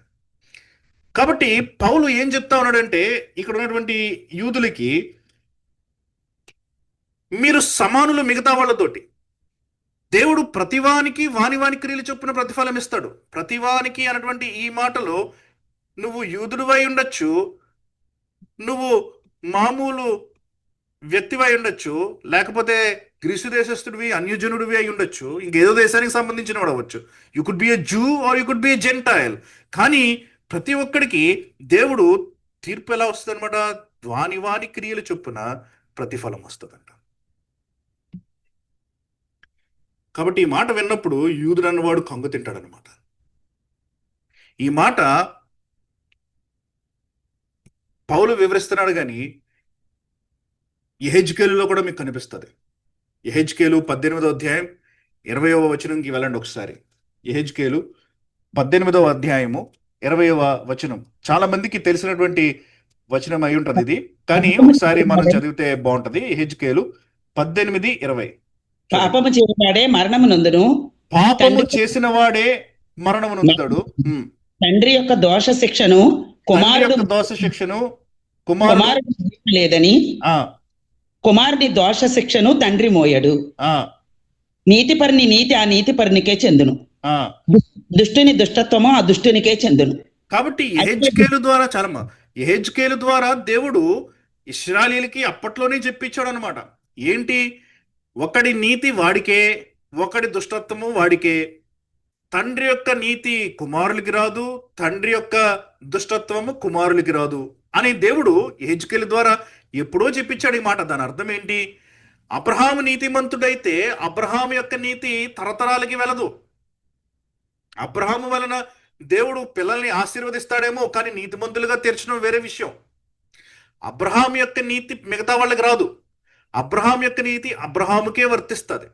కాబట్టి పౌలు ఏం చెప్తా ఉన్నాడంటే, ఇక్కడ ఉన్నటువంటి యూదులకి మీరు సమానులు మిగతా వాళ్ళతోటి. దేవుడు ప్రతివానికి వాని క్రియలు చొప్పున ప్రతిఫలం ఇస్తాడు. ప్రతివానికి అన్నటువంటి ఈ మాటలో నువ్వు యూదుడివై ఉండొచ్చు, నువ్వు మామూలు వ్యక్తివై ఉండొచ్చు, లేకపోతే గ్రీసు దేశస్థుడివి, అన్యజనుడివి అయి ఉండొచ్చు, ఇంకేదో దేశానికి సంబంధించిన వాడు అవ్వచ్చు. You could be a Jew or you could be a Gentile. కానీ ప్రతి ఒక్కడికి దేవుడు తీర్పు ఎలా వస్తుంది అనమాట? వాని క్రియలు చొప్పున ప్రతిఫలం వస్తుందంట. కాబట్టి ఈ మాట విన్నప్పుడు యూదుడు అన్నవాడు కంగు తింటాడనమాట. ఈ మాట పౌలు వివరిస్తున్నాడు, కానీ యెహెజ్కేలులో కూడా మీకు కనిపిస్తుంది. యెహెజ్కేలు 18వ అధ్యాయం 20వ వచనంకి వెళ్ళండి ఒకసారి. యెహెజ్కేలు 18వ అధ్యాయము 20వ వచనం చాలా మందికి తెలిసినటువంటి వచనం అయి ఉంటుంది ఇది, కానీ ఒకసారి మనం చదివితే బాగుంటది. యెహెజ్కేలు 18:20. పాపము చేసినవాడే మరణము నొందును, పాపము చేసిన వాడే మరణము నొందుతాడు. తండ్రి యొక్క దోష శిక్షను కుమారుడు లేదని, కుమారుడి దోష శిక్షను తండ్రి మోయడు. నీతిపరిని నీతి ఆ నీతిపరినికే చెందును, దుష్టుని దుష్టత్వము ఆ దుష్టునికే చెందును. కాబట్టి యెహెజ్కేలు ద్వారా దేవుడు ఇశ్రాయేలీయులకి అప్పట్లోనే చెప్పించాడు అనమాట. ఏంటి? ఒకడి నీతి వాడికే, ఒకడి దుష్టత్వము వాడికే. తండ్రి యొక్క నీతి కుమారులకి రాదు, తండ్రి యొక్క దుష్టత్వము కుమారులకి రాదు అని దేవుడు యెహెజ్కేలు ద్వారా ఎప్పుడో చెప్పించాడు ఈ మాట. దాని అర్థం ఏంటి? అబ్రహాము నీతిమంతుడైతే అబ్రహాము యొక్క నీతి తరతరాలకి వెళ్ళదు. అబ్రహాము వలన దేవుడు పిల్లల్ని ఆశీర్వదిస్తాడేమో, కానీ నీతిమంతులుగా తీర్చడం వేరే విషయం. అబ్రహాము యొక్క నీతి మిగతా వాళ్ళకి రాదు. అబ్రహాం యొక్క నీతి అబ్రహాముకే వర్తిస్తుంది.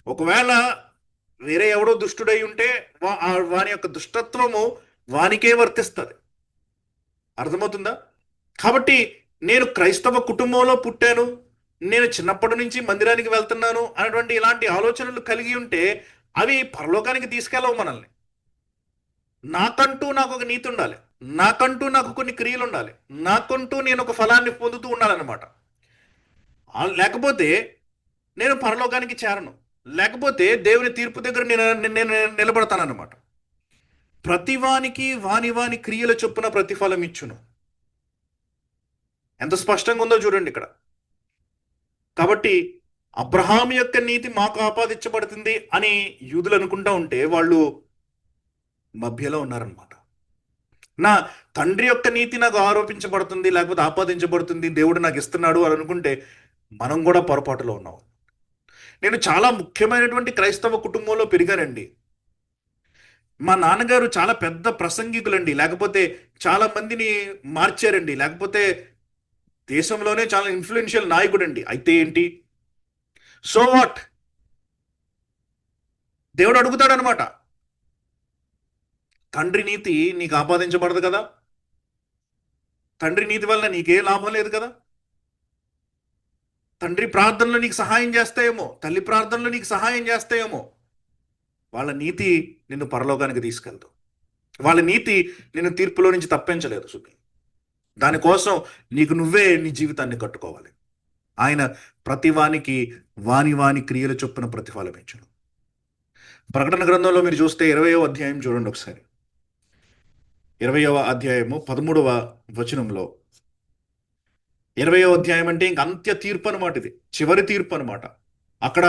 ఒకవేళ వేరే ఎవడో దుష్టుడై ఉంటే వాని యొక్క దుష్టత్వము వానికే వర్తిస్తుంది. అర్థమవుతుందా? కాబట్టి నేను క్రైస్తవ కుటుంబంలో పుట్టాను, నేను చిన్నప్పటి నుంచి మందిరానికి వెళ్తున్నాను అనేటువంటి ఇలాంటి ఆలోచనలు కలిగి ఉంటే అవి పరలోకానికి తీసుకెళ్ళవు మనల్ని. నాకంటూ నాకు ఒక నీతి ఉండాలి, నాకంటూ నాకు కొన్ని క్రియలు ఉండాలి, నాకంటూ నేను ఒక ఫలాన్ని పొందుతూ ఉండాలన్నమాట. లేకపోతే నేను పరలోకానికి చేరను, లేకపోతే దేవుని తీర్పు దగ్గర నేను నిలబడతానన్నమాట. ప్రతివానికి వాని వాని క్రియల చొప్పున ప్రతిఫలం ఇచ్చును. ఎంత స్పష్టంగా ఉందో చూడండి ఇక్కడ. కాబట్టి అబ్రహాం యొక్క నీతి మాకు ఆపాదించబడుతుంది అని యూదులు అనుకుంటా ఉంటే వాళ్ళు మధ్యలో ఉన్నారనమాట. నా తండ్రి యొక్క నీతి నాకు ఆరోపించబడుతుంది, లేకపోతే ఆపాదించబడుతుంది, దేవుడు నాకు ఇస్తున్నాడు అని అనుకుంటే మనం కూడా పొరపాటులో ఉన్నాం. నేను చాలా ముఖ్యమైనటువంటి క్రైస్తవ కుటుంబంలో పెరిగానండి. మా నాన్నగారు చాలా పెద్ద ప్రసంగికులండి, లేకపోతే చాలా మందిని మార్చారండి, లేకపోతే దేశంలోనే చాలా ఇన్ఫ్లుయెన్షియల్ నాయకుడు అండి. అయితే ఏంటి, సో వాట్? దేవుడు అడుగుతాడు అనమాట, తండ్రి నీతి నీకు ఆపాదించబడదు కదా, తండ్రి నీతి వల్ల నీకే లాభం లేదు కదా, తండ్రి ప్రార్థనలో నీకు సహాయం చేస్తాయేమో, తల్లి ప్రార్థనలో నీకు సహాయం చేస్తాయేమో, వాళ్ళ నీతి నిన్ను పరలోకానికి తీసుకెళ్తావు, వాళ్ళ నీతి నిన్ను తీర్పులో నుంచి తప్పించలేదు సుఖి. దానికోసం నీకు నువ్వే నీ జీవితాన్ని కట్టుకోవాలి. ఆయన ప్రతివానికి వాని వాని క్రియల చొప్పున ప్రతిఫలం ఇచ్చును. ప్రకటన గ్రంథంలో మీరు చూస్తే 20వ అధ్యాయం చూడండి ఒకసారి. 20వ అధ్యాయము 13వ వచనంలో, 20వ అధ్యాయం అంటే ఇంక అంత్య తీర్పు అనమాట, ఇది చివరి తీర్పు అనమాట. అక్కడ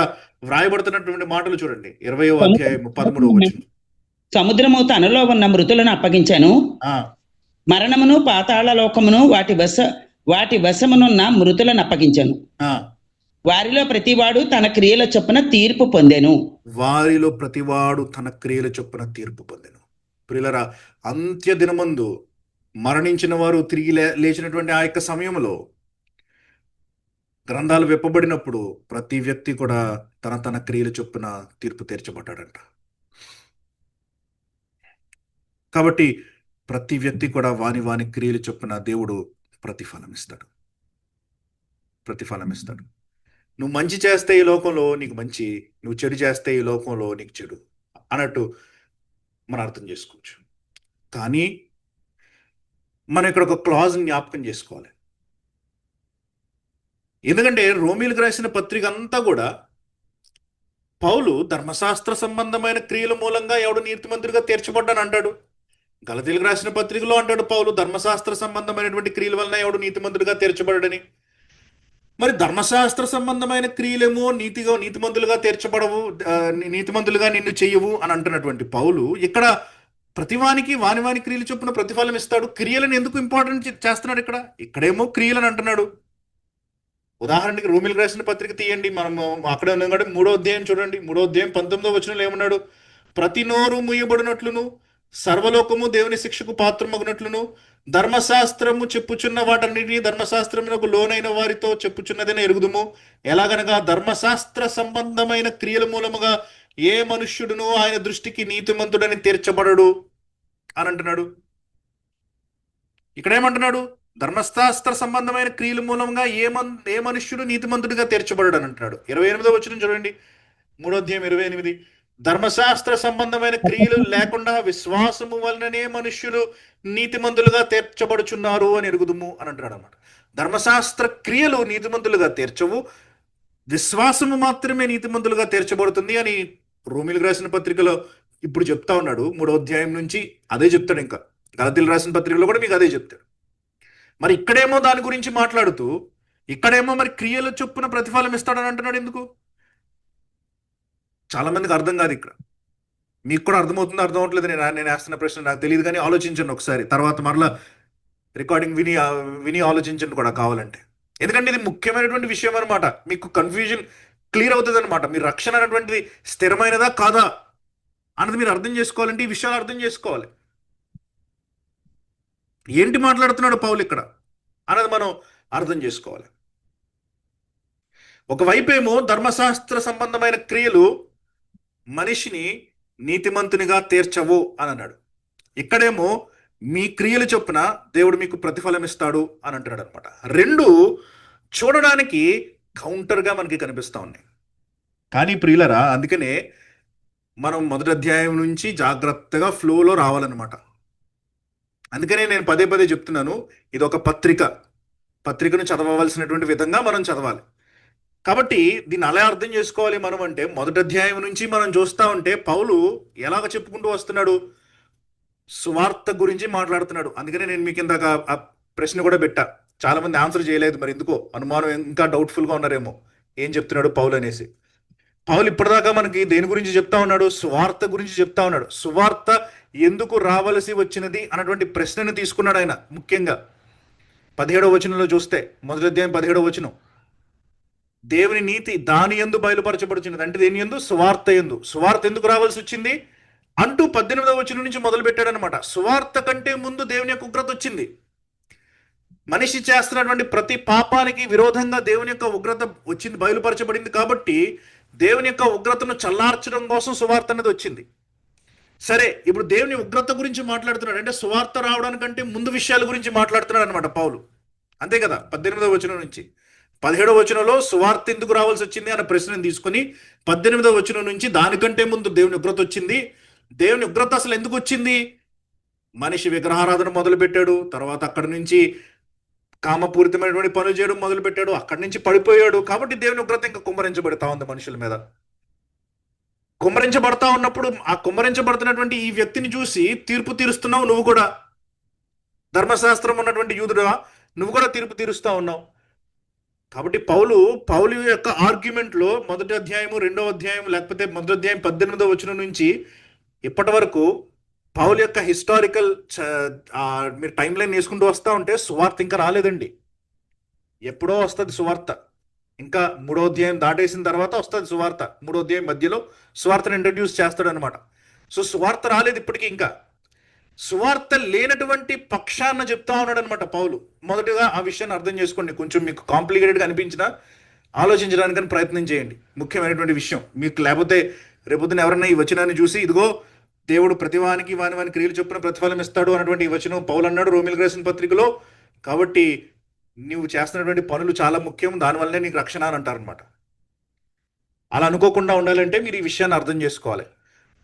వ్రాయబడుతున్నటువంటి మాటలు చూడండి. 20వ అధ్యాయము 13వ వచనం. సముద్రము తనలో ఉన్న మృతులను అప్పగించాను, మరణమును పాతాళ లోకమును వాటి వశమునున్న మృతులను అప్పగించాను, వారిలో ప్రతివాడు తన క్రియల చొప్పున తీర్పు పొందెను. వారిలో ప్రతివాడు తన క్రియల చొప్పున తీర్పు పొందెను. ప్రియులరా, అంత్య దినమందు మరణించిన వారు తిరిగి లేచినటువంటి ఆ యొక్క సమయంలో గ్రంథాలు విప్పబడినప్పుడు ప్రతి వ్యక్తి కూడా తన తన క్రియల చొప్పున తీర్పు తీర్చబడ్డాడంట. కాబట్టి ప్రతి వ్యక్తి కూడా వాని వాని క్రియల చొప్పున దేవుడు ప్రతిఫలం ఇస్తాడు. నువ్వు మంచి చేస్తే ఈ లోకంలో నీకు మంచి, నువ్వు చెడు చేస్తే ఈ లోకంలో నీకు చెడు అన్నట్టు మనం అర్థం చేసుకోవచ్చు. కానీ మనం ఇక్కడ ఒక క్లాజ్ జ్ఞాపకం చేసుకోవాలి. ఎందుకంటే రోమీలకు రాసిన పత్రిక అంతా కూడా పౌలు ధర్మశాస్త్ర సంబంధమైన క్రియల మూలంగా ఎవడు నీతిమంతుడిగా తీర్చబడ్డాను అంటాడు. గలతీలకు రాసిన పత్రికలో అంటాడు పౌలు, ధర్మశాస్త్ర సంబంధమైనటువంటి క్రియల వలన ఎవడు నీతిమంతుడిగా తీర్చబడని. మరి ధర్మశాస్త్ర సంబంధమైన క్రియలేమో నీతిమంతులుగా తీర్చబడవు, నీతిమంతులుగా నిన్ను చెయ్యవు అని అంటున్నటువంటి పౌలు ఇక్కడ ప్రతివానికి వాని వాని క్రియలు చొప్పున ప్రతిఫలం ఇస్తాడు. క్రియలను ఎందుకు ఇంపార్టెంట్ చేస్తున్నాడు ఇక్కడేమో క్రియలను అంటున్నాడు. ఉదాహరణకి రోమీలకు రాసిన పత్రిక తీయండి, మనము అక్కడే ఉన్నాం కాబట్టి 3వ అధ్యాయం చూడండి. 3వ అధ్యాయం 19వ వచనంలో ఏమన్నాడు? ప్రతి నోరు మూయబడినట్లును సర్వలోకము దేవుని శిక్షకు పాత్రమగునట్లును ధర్మశాస్త్రము చెప్పుచున్న వాటన్నిటినీ ధర్మశాస్త్రమునకు లోనైన వారితో చెప్పుచున్నదని ఎరుగుదుము. ఎలాగనగా ధర్మశాస్త్ర సంబంధమైన క్రియల మూలముగా ఏ మనుష్యుడును ఆయన దృష్టికి నీతిమంతుడని తీర్చబడడు అని అంటున్నాడు. ఇక్కడ ఏమంటున్నాడు? ధర్మశాస్త్ర సంబంధమైన క్రియల మూలంగా ఏ మనుష్యుడు నీతిమంతుడిగా తీర్చబడడు అని అంటున్నాడు. 28వ వచనం చూడండి, 3వ అధ్యాయం 28. ధర్మశాస్త్ర సంబంధమైన క్రియలు లేకుండా విశ్వాసము వలననే మనుష్యులు నీతిమంతులుగా తీర్చబడుచున్నారు అని ఎరుగుదుము అని అంటున్నాడు అన్నమాట. ధర్మశాస్త్ర క్రియలు నీతిమంతులుగా తీర్చవు, విశ్వాసము మాత్రమే నీతిమంతులుగా తీర్చబడుతుంది అని రోమీలకు రాసిన పత్రికలో ఇప్పుడు చెప్తా ఉన్నాడు. 3వ అధ్యాయం నుంచి అదే చెప్తాడు. ఇంకా గలతీలకు రాసిన పత్రికలో కూడా మీకు అదే చెప్తాడు. మరి ఇక్కడేమో దాని గురించి మాట్లాడుతూ ఇక్కడేమో మరి క్రియల చొప్పున ప్రతిఫలం ఇస్తాడని అంటున్నాడు. ఎందుకు? చాలా మందికి అర్థం కాదు. ఇక్కడ మీకు కూడా అర్థమవుతుందో అర్థం అవ్వట్లేదు నేను వేస్తున్న ప్రశ్న నాకు తెలియదు, కానీ ఆలోచించండి ఒకసారి, తర్వాత మరలా రికార్డింగ్ విని ఆలోచించండి కూడా కావాలంటే. ఎందుకంటే ఇది ముఖ్యమైనటువంటి విషయం అనమాట. మీకు కన్ఫ్యూజన్ క్లియర్ అవుతుంది అనమాట. మీ రక్షణ అనేటువంటిది స్థిరమైనదా కాదా అన్నది మీరు అర్థం చేసుకోవాలంటే ఈ విషయాలు అర్థం చేసుకోవాలి. ఏంటి మాట్లాడుతున్నాడు పౌలు ఇక్కడ అన్నది మనం అర్థం చేసుకోవాలి. ఒకవైపేమో ధర్మశాస్త్ర సంబంధమైన క్రియలు మనిషిని నీతిమంతునిగా తీర్చవు అని అన్నాడు. ఇక్కడేమో మీ క్రియలు చొప్పున దేవుడు మీకు ప్రతిఫలం ఇస్తాడు అని అంటున్నాడు అనమాట. రెండు చూడడానికి కౌంటర్గా మనకి కనిపిస్తూ ఉన్నాయి. కానీ ప్రియులరా, అందుకనే మనం మొదటి అధ్యాయం నుంచి జాగ్రత్తగా ఫ్లోలో రావాలన్నమాట. అందుకనే నేను పదే పదే చెప్తున్నాను, ఇది ఒక పత్రికను చదవవలసినటువంటి విధంగా మనం చదవాలి. కాబట్టి దీన్ని అలా అర్థం చేసుకోవాలి మనం. అంటే మొదటి అధ్యాయం నుంచి మనం చూస్తూ ఉంటే పౌలు ఎలాగ చెప్పుకుంటూ వస్తున్నాడు, సువార్త గురించి మాట్లాడుతున్నాడు. అందుకనే నేను మీకు ఇందాక ఆ ప్రశ్న కూడా పెట్టా. చాలా మంది ఆన్సర్ చేయలేదు, మరి ఎందుకో అనుమానం, ఇంకా డౌట్ఫుల్గా ఉన్నారేమో ఏం చెప్తున్నాడు పౌలు అనేసి. పౌలు ఇప్పటిదాకా మనకి దేని గురించి చెప్తా ఉన్నాడు? సువార్త గురించి చెప్తా ఉన్నాడు. సువార్త ఎందుకు రావలసి వచ్చినది అన్నటువంటి ప్రశ్నను తీసుకున్నాడు ఆయన. ముఖ్యంగా 17వ వచనంలో చూస్తే, మొదటి అధ్యాయం 17వ వచనం, దేవుని నీతి దాని యందు బయలుపరచబడుచున్నది. అంటే దేని యందు? సువార్త యందు. సువార్త ఎందుకు రావాల్సి వచ్చింది అంటూ 18వ వచనం నుంచి మొదలు పెట్టాడనమాట. సువార్త కంటే ముందు దేవుని యొక్క ఉగ్రత వచ్చింది. మనిషి చేస్తున్నటువంటి ప్రతి పాపానికి విరోధంగా దేవుని యొక్క ఉగ్రత వచ్చింది, బయలుపరచబడింది. కాబట్టి దేవుని యొక్క ఉగ్రతను చల్లార్చడం కోసం సువార్త అనేది వచ్చింది. సరే, ఇప్పుడు దేవుని ఉగ్రత గురించి మాట్లాడుతున్నాడు అంటే సువార్త రావడానికంటే ముందు విషయాల గురించి మాట్లాడుతున్నాడు అనమాట పౌలు. అంతే కదా? 18వ వచనం నుంచి 17వ వచనంలో సువార్త ఎందుకు రావాల్సి వచ్చింది అన్న ప్రశ్నను తీసుకుని 18వ వచనం నుంచి దానికంటే ముందు దేవుని ఉగ్రత వచ్చింది. దేవుని ఉగ్రత అసలు ఎందుకు వచ్చింది? మనిషి విగ్రహారాధన మొదలు పెట్టాడు, తర్వాత అక్కడి నుంచి కామపూరితమైనటువంటి పనులు చేయడం మొదలు పెట్టాడు, అక్కడి నుంచి పడిపోయాడు. కాబట్టి దేవుని ఉగ్రత ఇంకా కుమ్మరించబడతా ఉంది మనుషుల మీద. కుమ్మరించబడతా ఉన్నప్పుడు ఆ కుమ్మరించబడుతున్నటువంటి ఈ వ్యక్తిని చూసి తీర్పు తీరుస్తున్నావు నువ్వు కూడా. ధర్మశాస్త్రం ఉన్నటువంటి యూదుడుగా నువ్వు కూడా తీర్పు తీరుస్తా ఉన్నావు. కాబట్టి పౌలు యొక్క ఆర్గ్యుమెంట్లో మొదటి అధ్యాయము, 2వ అధ్యాయం, లేకపోతే మొదటి అధ్యాయం 18వ వచనం నుంచి ఇప్పటి వరకు పౌలు యొక్క హిస్టారికల్ మీరు టైం లైన్ వేసుకుంటూ వస్తూ ఉంటే సువార్త ఇంకా రాలేదండి. ఎప్పుడో వస్తుంది సువార్త. ఇంకా 3వ అధ్యాయం దాటేసిన తర్వాత వస్తుంది సువార్త. 3వ అధ్యాయం మధ్యలో సువార్తను ఇంట్రడ్యూస్ చేస్తాడు అనమాట. సో సువార్త రాలేదు ఇప్పటికీ. ఇంకా సువార్త లేనటువంటి పక్షాన చెప్తా ఉన్నాడు అనమాట పౌలు. మొదటిగా ఆ విషయాన్ని అర్థం చేసుకోండి. కొంచెం మీకు కాంప్లికేటెడ్గా అనిపించినా ఆలోచించడానికని ప్రయత్నం చేయండి. ముఖ్యమైనటువంటి విషయం మీకు. లేకపోతే రేపొద్దున ఎవరన్నా ఈ వచనాన్ని చూసి, ఇదిగో దేవుడు ప్రతివానికి వాని క్రియలు చొప్పున ప్రతిఫలం ఇస్తాడు అన్నటువంటి ఈ వచనం పౌలు అన్నాడు రోమిలకు రాసిన పత్రికలో. కాబట్టి నువ్వు చేస్తున్నటువంటి పనులు చాలా ముఖ్యం, దానివల్లనే నీకు రక్షణ అని అంటారనమాట. అలా అనుకోకుండా ఉండాలంటే మీరు ఈ విషయాన్ని అర్థం చేసుకోవాలి.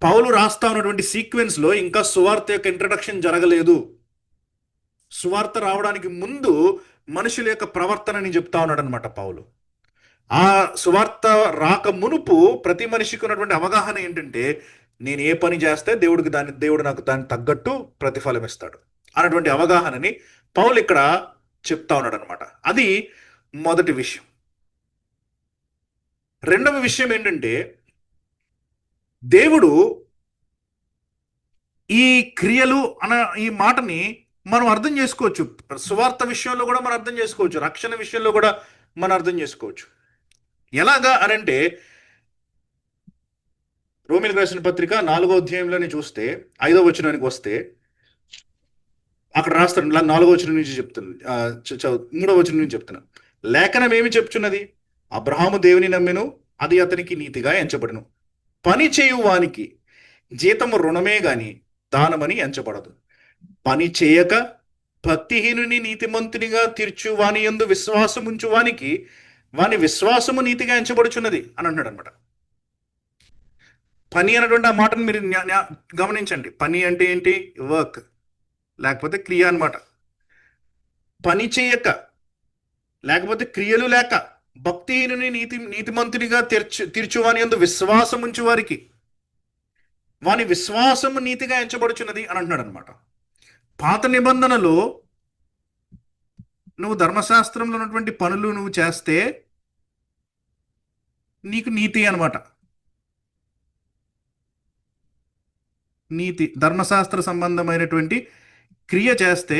పౌలు రాస్తా ఉన్నటువంటి సీక్వెన్స్లో ఇంకా సువార్త యొక్క ఇంట్రడక్షన్ జరగలేదు. సువార్త రావడానికి ముందు మనుషుల యొక్క ప్రవర్తనని చెప్తా ఉన్నాడు అనమాట పౌలు. ఆ సువార్త రాక మునుపు ప్రతి మనిషికి ఉన్నటువంటి అవగాహన ఏంటంటే, నేను ఏ పని చేస్తే దేవుడు నాకు దాన్ని తగ్గట్టు ప్రతిఫలం ఇస్తాడు అన్నటువంటి అవగాహనని పౌలు ఇక్కడ చెప్తా ఉన్నాడు అనమాట. అది మొదటి విషయం. రెండవ విషయం ఏంటంటే, దేవుడు ఈ క్రియలు అన్న ఈ మాటని మనం అర్థం చేసుకోవచ్చు. సువార్త విషయంలో కూడా మనం అర్థం చేసుకోవచ్చు, రక్షణ విషయంలో కూడా మనం అర్థం చేసుకోవచ్చు. ఎలాగా అనంటే, రోమిలకు రాసిన పత్రిక 4వ అధ్యాయంలోనే చూస్తే 5వ వచనానికి వస్తే అక్కడ రాస్తాడు. 4వ వచనం నుంచి చెప్తున్నాను, 3వ వచనం నుంచి చెప్తున్నాను. లేఖనం ఏమి చెప్తున్నది? అబ్రహాము దేవుని నమ్మెను, అది అతనికి నీతిగా ఎంచబడును. పని చేయువానికి జీతము రుణమే గాని దానమని ఎంచబడదు. పని చేయక భక్తిహీనుని నీతిమంతునిగా తీర్చు వాని యందు విశ్వాసముంచు వానికి వాని విశ్వాసము నీతిగా ఎంచబడుచున్నది అని అంటున్నాడు అనమాట. పని అన్నటువంటి ఆ మాటను మీరు గమనించండి. పని అంటే ఏంటి? వర్క్, లేకపోతే క్రియ అనమాట. పని చేయక, లేకపోతే క్రియలు లేక భక్తిహీనుని నీతిమంతునిగా తీర్చువాని యందు విశ్వాసముంచు వారికి వాని విశ్వాసము నీతిగా ఎంచబడుచున్నది అని అంటున్నాడు అనమాట. పాత నిబంధనలో నువ్వు ధర్మశాస్త్రంలో ఉన్నటువంటి పనులు నువ్వు చేస్తే నీకు నీతి అనమాట. నీతి, ధర్మశాస్త్ర సంబంధమైనటువంటి క్రియ చేస్తే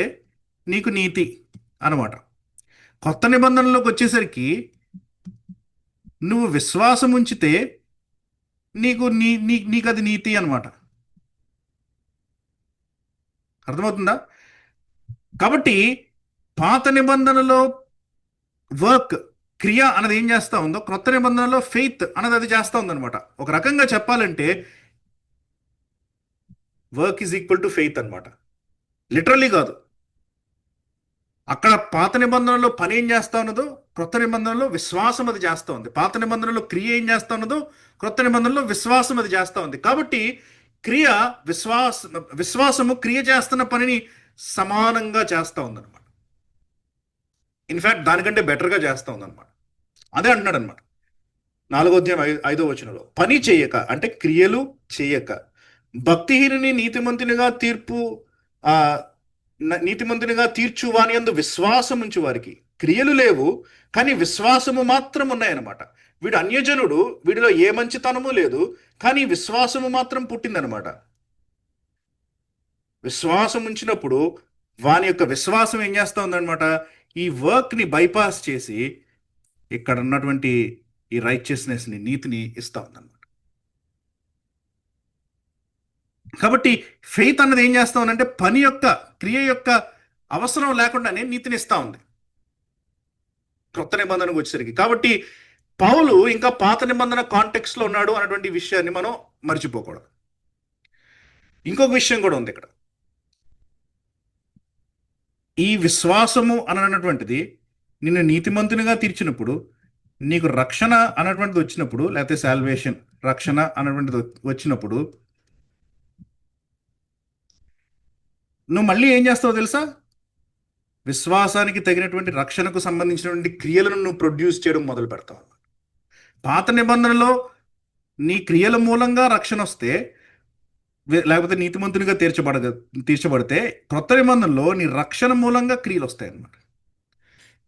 నీకు నీతి అనమాట. కొత్త నిబంధనలోకి వచ్చేసరికి నువ్వు విశ్వాసం ఉంచితే నీకు అది నీతి అనమాట. అర్థమవుతుందా? కాబట్టి పాత నిబంధనలో వర్క్, క్రియ అన్నది ఏం చేస్తూ ఉందో, కొత్త నిబంధనలో ఫెయిత్ అన్నది అది చేస్తూ ఉందన్నమాట. ఒక రకంగా చెప్పాలంటే work is equal to faith అనమాట. లిటరల్లీ కాదు. అక్కడ పాత నిబంధనలో పని ఏం చేస్తా ఉన్నదో క్రొత్త నిబంధనలో విశ్వాసం అది చేస్తూ ఉంది. పాత నిబంధనలో క్రియ ఏం చేస్తా ఉన్నదో క్రొత్త నిబంధనలో విశ్వాసం అది చేస్తూ ఉంది. కాబట్టి క్రియ విశ్వాసము క్రియ చేస్తున్న పనిని సమానంగా చేస్తూ ఉందన్నమాట. ఇన్ఫ్యాక్ట్ దానికంటే బెటర్గా చేస్తూ ఉందన్నమాట. అదే అంటున్నాడు అనమాట 4వ అధ్యాయం 5వ వచనంలో, పని చేయక అంటే క్రియలు చేయక భక్తిహీనుని నీతిమంతునిగా తీర్చు వాని యందు విశ్వాసం ఉంచు వారికి క్రియలు లేవు కానీ విశ్వాసము మాత్రం ఉన్నాయన్నమాట. వీడు అన్యజనుడు, వీడిలో ఏ మంచితనము లేదు, కానీ విశ్వాసము మాత్రం పుట్టిందనమాట. విశ్వాసం ఉంచినప్పుడు వాని యొక్క విశ్వాసం ఏం చేస్తా ఉందన్నమాట, ఈ వర్క్ని బైపాస్ చేసి ఇక్కడ ఉన్నటువంటి ఈ రైచియస్నెస్ని, నీతిని ఇస్తా ఉందన్నమాట. కాబట్టి ఫెయిత్ అన్నది ఏం చేస్తా ఉందంటే పని యొక్క క్రియ యొక్క అవసరం లేకుండానే నీతిని ఇస్తా ఉంది క్రొత్త నిబంధనకు వచ్చేసరికి. కాబట్టి పౌలు ఇంకా పాత నిబంధన కాంటెక్స్లో ఉన్నాడు అన్నటువంటి విషయాన్ని మనం మర్చిపోకూడదు. ఇంకొక విషయం కూడా ఉంది ఇక్కడ. ఈ విశ్వాసము అన్నటువంటిది నిన్ను నీతిమంతునిగా తీర్చినప్పుడు, నీకు రక్షణ అన్నటువంటిది వచ్చినప్పుడు, లేకపోతే సాల్వేషన్ రక్షణ అన్నటువంటిది వచ్చినప్పుడు నువ్వు మళ్ళీ ఏం చేస్తావో తెలుసా? విశ్వాసానికి తగినటువంటి రక్షణకు సంబంధించినటువంటి క్రియలను నువ్వు ప్రొడ్యూస్ చేయడం మొదలు పెడతావు. పాత నిబంధనలో నీ క్రియల మూలంగా రక్షణ వస్తే, లేకపోతే నీతిమంతునిగా తీర్చబడితే, క్రొత్త నిబంధనలో నీ రక్షణ మూలంగా క్రియలు వస్తాయి అన్నమాట.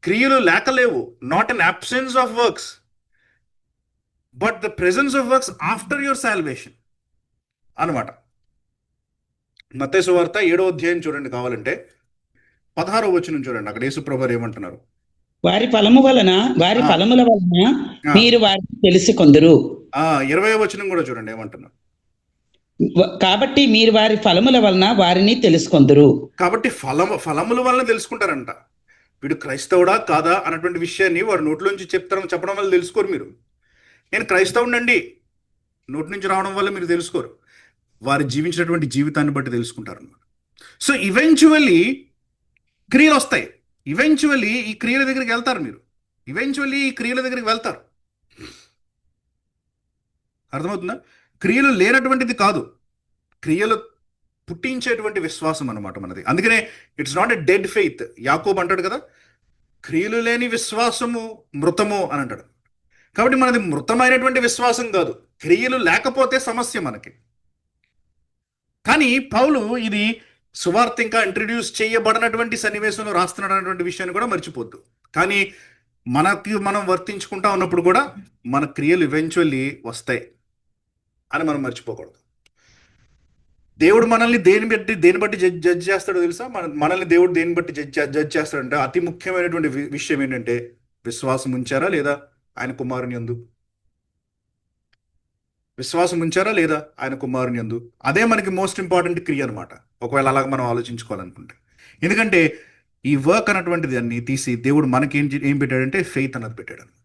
క్రియలు లేకలేవు, not an absence of works but the presence of works after your salvation అనమాట. మత్తయి సువార్త 7వ అధ్యాయం చూడండి కావాలంటే, 16వ వచనం చూడండి. అక్కడ యేసుప్రభువారు ఏమంటున్నారు? వారి ఫలముల వలన మీరు వారిని తెలుసుకొందురు. 20వ వచనం కూడా చూడండి ఏమంటున్నారు? కాబట్టి మీరు వారి ఫలముల వలన వారిని తెలుసుకొందురు. కాబట్టి ఫలముల వలన తెలుసుకుంటారంట. వీడు క్రైస్తవుడా కాదా అన్నటువంటి విషయాన్ని వారు నోట్లోంచి చెప్పడం వల్ల తెలుసుకోరు. మీరు నేను క్రైస్తవుడండి నోటి నుంచి రావడం వల్ల మీరు తెలుసుకోరు. వారు జీవించినటువంటి జీవితాన్ని బట్టి తెలుసుకుంటారు అన్నమాట. సో ఈవెన్చువల్లీ క్రియలు వస్తాయి. ఈవెన్చువల్లీ ఈ క్రియల దగ్గరికి వెళ్తారు. మీరు ఈవెన్చువల్లీ ఈ క్రియల దగ్గరికి వెళ్తారు. అర్థమవుతుందా? క్రియలు లేనటువంటిది కాదు, క్రియలు పుట్టించేటువంటి విశ్వాసం అన్నమాట మనది. అందుకనే it's not a dead faith. యాకోబు అంటాడు కదా, క్రియలు లేని విశ్వాసము మృతము అని అంటాడు. కాబట్టి మనది మృతమైనటువంటి విశ్వాసం కాదు, క్రియలు లేకపోతే సమస్య మనకి. కానీ పౌలు ఇది సువార్త ఇంకా ఇంట్రడ్యూస్ చేయబడినటువంటి సన్నివేశంలో రాస్తున్నాడు అన్నటువంటి విషయాన్ని కూడా మర్చిపోద్దు. కానీ మనం వర్తించుకుంటా ఉన్నప్పుడు కూడా మన క్రియలు ఈవెన్చువల్లీ వస్తాయి అని మనం మర్చిపోకూడదు. దేవుడు మనల్ని దేని బట్టి జడ్జ్ చేస్తాడో తెలుసా? మనల్ని దేవుడు దేని బట్టి జడ్జ్ చేస్తాడంటే అతి ముఖ్యమైనటువంటి విషయం ఏంటంటే, విశ్వాసం ఉంచారా లేదా ఆయన కుమారుని యందు? విశ్వాసం ఉంచారా లేదా ఆయన కుమారుని యందు? అదే మనకి మోస్ట్ ఇంపార్టెంట్ క్రియ అనమాట, ఒకవేళ అలాగ మనం ఆలోచించుకోవాలనుకుంటే. ఎందుకంటే ఈ వర్క్ అన్నటువంటిది అన్ని తీసి దేవుడు మనకి ఏం పెట్టాడంటే ఫెయిత్ అన్నది పెట్టాడు అనమాట.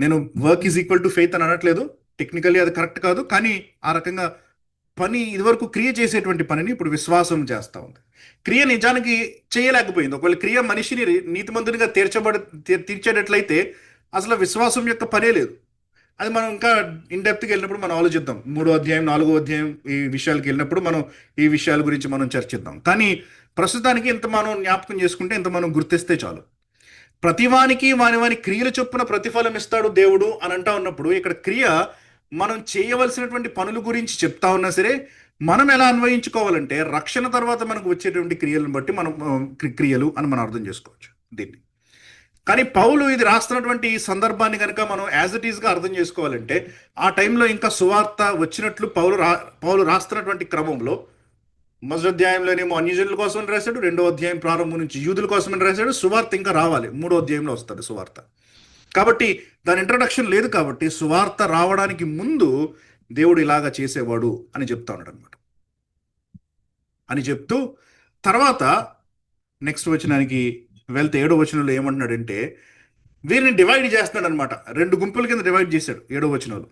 నేను work is equal to faith అని అనట్లేదు, టెక్నికల్లీ అది కరెక్ట్ కాదు. కానీ ఆ రకంగా పని ఇదివరకు క్రియ చేసేటువంటి పనిని ఇప్పుడు విశ్వాసం చేస్తూ ఉంది. క్రియ నిజానికి చేయలేకపోయింది. ఒకవేళ క్రియ మనిషిని నీతిమంతునిగా తీర్చేటట్లయితే అసలు విశ్వాసం యొక్క పనే లేదు. అది మనం ఇంకా ఇన్డెప్త్గా వెళ్ళినప్పుడు మనం ఆలోచిద్దాం. 3వ అధ్యాయం 4వ అధ్యాయం ఈ విషయాలకు వెళ్ళినప్పుడు మనం ఈ విషయాల గురించి మనం చర్చిద్దాం. కానీ ప్రస్తుతానికి ఇంత మనం జ్ఞాపకం చేసుకుంటే, ఇంత మనం గుర్తిస్తే చాలు. ప్రతివానికి వాని క్రియలు చొప్పున ప్రతిఫలం ఇస్తాడు దేవుడు అని అంటా ఉన్నప్పుడు, ఇక్కడ క్రియ మనం చేయవలసినటువంటి పనుల గురించి చెప్తా ఉన్నా సరే, మనం ఎలా అన్వయించుకోవాలంటే రక్షణ తర్వాత మనకు వచ్చేటువంటి క్రియలను బట్టి మనం క్రియలు అని మనం అర్థం చేసుకోవచ్చు దీన్ని. కానీ పౌలు ఇది రాస్తున్నటువంటి సందర్భాన్ని కనుక మనం యాజ్ ఇట్ ఈస్గా అర్థం చేసుకోవాలంటే, ఆ టైంలో ఇంకా సువార్త వచ్చినట్లు పౌలు రాస్తున్నటువంటి క్రమంలో మొదటి అధ్యాయంలోనేమో అన్యజనుల కోసం రాశాడు, 2వ అధ్యాయం ప్రారంభం నుంచి యూదుల కోసమని రాశాడు. సువార్త ఇంకా రావాలి, 3వ అధ్యాయంలో వస్తుంది సువార్త. కాబట్టి దాని ఇంట్రడక్షన్ లేదు. కాబట్టి సువార్త రావడానికి ముందు దేవుడు ఇలాగా చేసేవాడు అని చెప్తా ఉన్నాడు అనమాట. అని చెప్తూ తర్వాత నెక్స్ట్ వచనానికి వెళ్తే 7వ వచనంలో ఏమంటున్నాడంటే, వీరిని డివైడ్ చేస్తున్నాడు అనమాట. 2 గుంపుల కింద డివైడ్ చేశాడు 7వ వచనంలో.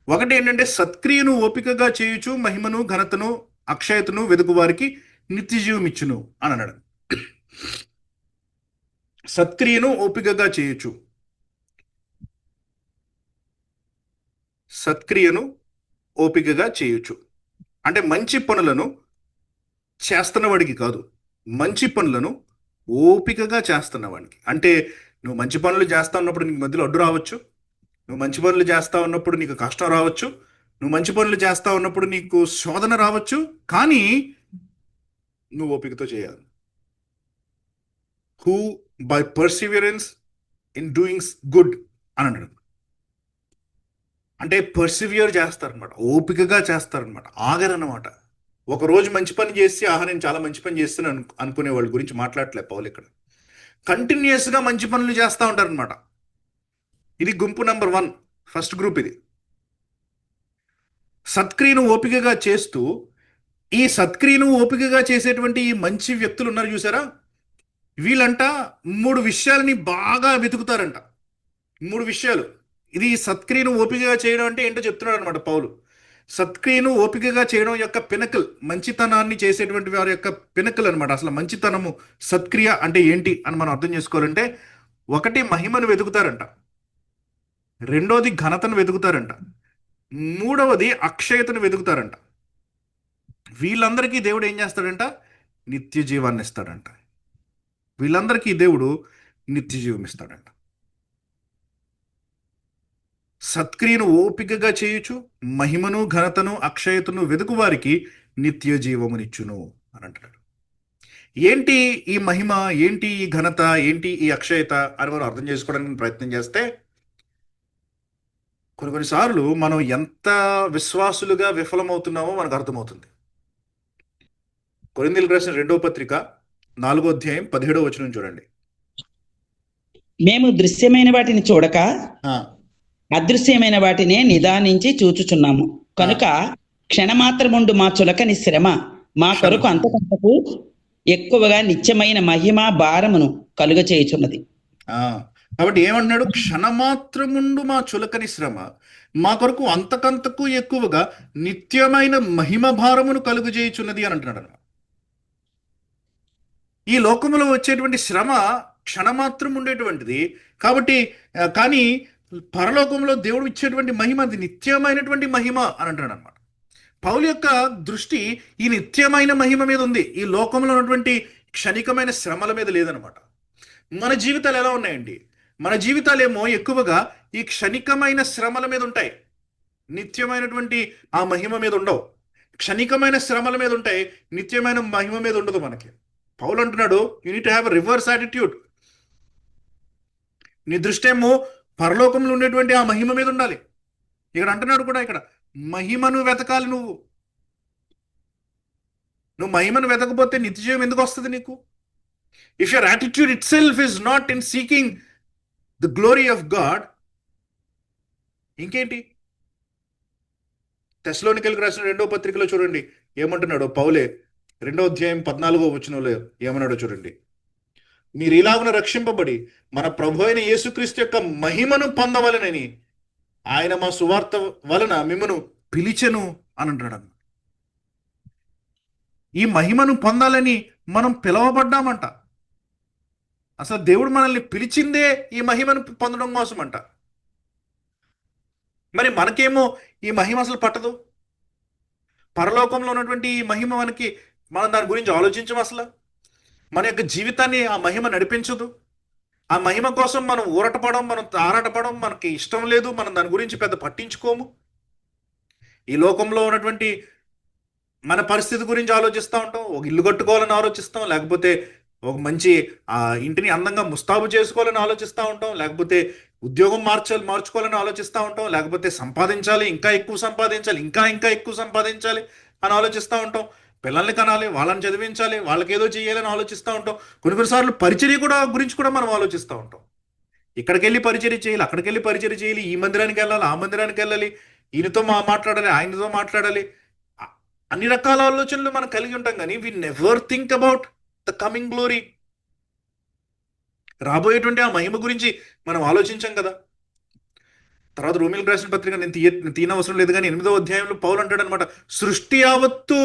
ఒకటి ఏంటంటే, సత్క్రియను ఓపికగా చేయుచు మహిమను ఘనతను అక్షయతను వెదుకు వారికి నిత్య జీవం ఇచ్చును అని అన్నాడు. సత్క్రియను ఓపికగా చేయొచ్చు. సత్క్రియను ఓపికగా చేయొచ్చు అంటే మంచి పనులను చేస్తున్నవాడికి కాదు, మంచి పనులను ఓపికగా చేస్తున్నవాడికి. అంటే నువ్వు మంచి పనులు చేస్తా ఉన్నప్పుడు నీకు మధ్యలో అడ్డు రావచ్చు, నువ్వు మంచి పనులు చేస్తా ఉన్నప్పుడు నీకు కష్టం రావచ్చు, నువ్వు మంచి పనులు చేస్తా ఉన్నప్పుడు నీకు శోధన రావచ్చు, కానీ నువ్వు ఓపికతో చేయాలి. Who by perseverance in doings good అని అన్నాడు. అంటే పర్సివియర్ చేస్తారనమాట, ఓపికగా చేస్తారనమాట, ఆగరనమాట. ఒక రోజు మంచి పని చేసి ఆహా నేను చాలా మంచి పని చేస్తున్నాను అనుకునే వాళ్ళ గురించి మాట్లాడలే పౌలు ఇక్కడ. కంటిన్యూస్గా మంచి పనులు చేస్తూ ఉంటారనమాట. ఇది గుంపు నెంబర్ 1, ఫస్ట్ గ్రూప్ ఇది. సత్క్రియను ఓపికగా చేస్తూ, ఈ సత్క్రియను ఓపికగా చేసేటువంటి ఈ మంచి వ్యక్తులు ఉన్నారు చూసారా, వీళ్ళంట 3 విషయాలని బాగా వెతుకుతారంట. 3 విషయాలు. ఇది సత్క్రియను ఓపికగా చేయడం అంటే ఏంటో చెప్తున్నాడు అనమాట పౌలు. సత్క్రియను ఓపికగా చేయడం యొక్క పినకల్, మంచితనాన్ని చేసేటువంటి వారి యొక్క పినకల్ అనమాట. అసలు మంచితనము, సత్క్రియ అంటే ఏంటి అని మనం అర్థం చేసుకోవాలంటే, 1 మహిమను వెతుకుతారంట, 2ది ఘనతను వెతుకుతారంట, 3వది అక్షయతను వెతుకుతారంట. వీళ్ళందరికీ దేవుడు ఏం చేస్తాడంట? నిత్య జీవాన్ని ఇస్తాడంట. వీళ్ళందరికీ దేవుడు నిత్య జీవం ఇస్తాడంట. సత్క్రియను ఓపికగా చేయుచు మహిమను ఘనతను అక్షయతను వెతుకు వారికి నిత్య జీవమునిచ్చును అని అంటాడు. ఏంటి ఈ మహిమ, ఏంటి ఈ ఘనత, ఏంటి ఈ అక్షయత అని మనం అర్థం చేసుకోవడానికి ప్రయత్నం చేస్తే, కొన్నిసార్లు మనం ఎంత విశ్వాసులుగా విఫలమవుతున్నామో మనకు అర్థమవుతుంది. కొరింథీయులకు రాసిన 2వ పత్రిక 4వ అధ్యాయం 17వ వచనం చూడండి. మేము దృశ్యమైన వాటిని చూడక అదృశ్యమైన వాటినే నిదానించి చూచుచున్నాము కనుక క్షణమాత్రముండు మా చులకని శ్రమ మా కొరకు అంతకంతకు ఎక్కువగా నిత్యమైన మహిమ భారమును కలుగ చేయుచున్నది. కాబట్టి ఏమంటున్నాడు? క్షణమాత్రముండు మా చులకని శ్రమ మా కొరకు అంతకంతకు ఎక్కువగా నిత్యమైన మహిమ భారమును కలుగు చేయుచున్నది అని అంటున్నాడు. ఈ లోకములో వచ్చేటువంటి శ్రమ క్షణమాత్రం ఉండేటువంటిది కాబట్టి, కానీ పరలోకంలో దేవుడు ఇచ్చేటువంటి మహిమ అది నిత్యమైనటువంటి మహిమ అని అంటాడు అనమాట. పౌలు యొక్క దృష్టి ఈ నిత్యమైన మహిమ మీద ఉంది, ఈ లోకంలో ఉన్నటువంటి క్షణికమైన శ్రమల మీద లేదనమాట. మన జీవితాలు ఎలా ఉన్నాయండి? మన జీవితాలేమో ఎక్కువగా ఈ క్షణికమైన శ్రమల మీద ఉంటాయి, నిత్యమైనటువంటి ఆ మహిమ మీద ఉండవు. క్షణికమైన శ్రమల మీద ఉంటాయి, నిత్యమైన మహిమ మీద ఉండదు మనకి. పౌలు అంటున్నాడు, you need to have a reverse attitude. నీ దృష్టి ఏమో పరలోకంలో ఉండేటువంటి ఆ మహిమ మీద ఉండాలి. ఇక్కడ అంటున్నాడు కూడా, ఇక్కడ మహిమను వెతకాలి. నువ్వు మహిమను వెతకపోతే నిత్యజీవం ఎందుకు వస్తుంది నీకు? If your attitude it self is not in seeking the glory of God, ఇంకేంటి? తెస్సలోనికైలకు రాసిన 2వ పత్రికలో చూడండి ఏమంటున్నాడు పౌలే. 2వ అధ్యాయం 14వ వచనంలో ఏమన్నాడో చూడండి. మీరు ఇలాగున రక్షింపబడి మన ప్రభు అయిన యేసుక్రీస్తు యొక్క మహిమను పొందవలనని ఆయన మా సువార్త వలన మిమ్మను పిలిచెను అని అంటాడు. ఈ మహిమను పొందాలని మనం పిలవబడ్డామంట. అసలు దేవుడు మనల్ని పిలిచిందే ఈ మహిమను పొందడం కోసం అంట. మరి మనకేమో ఈ మహిమ అసలు పట్టదు. పరలోకంలో ఉన్నటువంటి ఈ మహిమ మనం దాని గురించి ఆలోచించం. అసలు మన యొక్క జీవితాన్ని ఆ మహిమ నడిపించదు. ఆ మహిమ కోసం మనం ఊరటపడం, మనం ఆరాటపడం మనకి ఇష్టం లేదు. మనం దాని గురించి పెద్ద పట్టించుకోము. ఈ లోకంలో ఉన్నటువంటి మన పరిస్థితి గురించి ఆలోచిస్తూ ఉంటాం. ఒక ఇల్లు కట్టుకోవాలని ఆలోచిస్తాం, లేకపోతే ఒక మంచి ఇంటిని అందంగా ముస్తాబు చేసుకోవాలని ఆలోచిస్తూ ఉంటాం, లేకపోతే ఉద్యోగం మార్చుకోవాలని ఆలోచిస్తూ ఉంటాం, లేకపోతే సంపాదించాలి, ఇంకా ఎక్కువ సంపాదించాలి, ఇంకా ఎక్కువ సంపాదించాలి అని ఆలోచిస్తూ ఉంటాం. పిల్లల్ని కనాలి, వాళ్ళని చదివించాలి, వాళ్ళకి ఏదో చేయాలని ఆలోచిస్తూ ఉంటాం. కొన్నిసార్లు పరిచర్య గురించి కూడా మనం ఆలోచిస్తూ ఉంటాం. ఇక్కడికి వెళ్ళి పరిచర్య చేయాలి, అక్కడికి వెళ్ళి పరిచర్య చేయాలి, ఈ మందిరానికి వెళ్ళాలి, ఆ మందిరానికి వెళ్ళాలి, ఈయనతో మాట్లాడాలి, ఆయనతో మాట్లాడాలి. అన్ని రకాల ఆలోచనలు మనం కలిగి ఉంటాం, కానీ we never think about the coming glory. రాబోయేటువంటి ఆ మహిమ గురించి మనం ఆలోచించాం కదా. తర్వాత రోమీయులకు రాసిన పత్రిక నేను తీనవసరం లేదు, కానీ 8వ అధ్యాయంలో పౌలు అంటాడు అనమాట, సృష్టి యావత్తు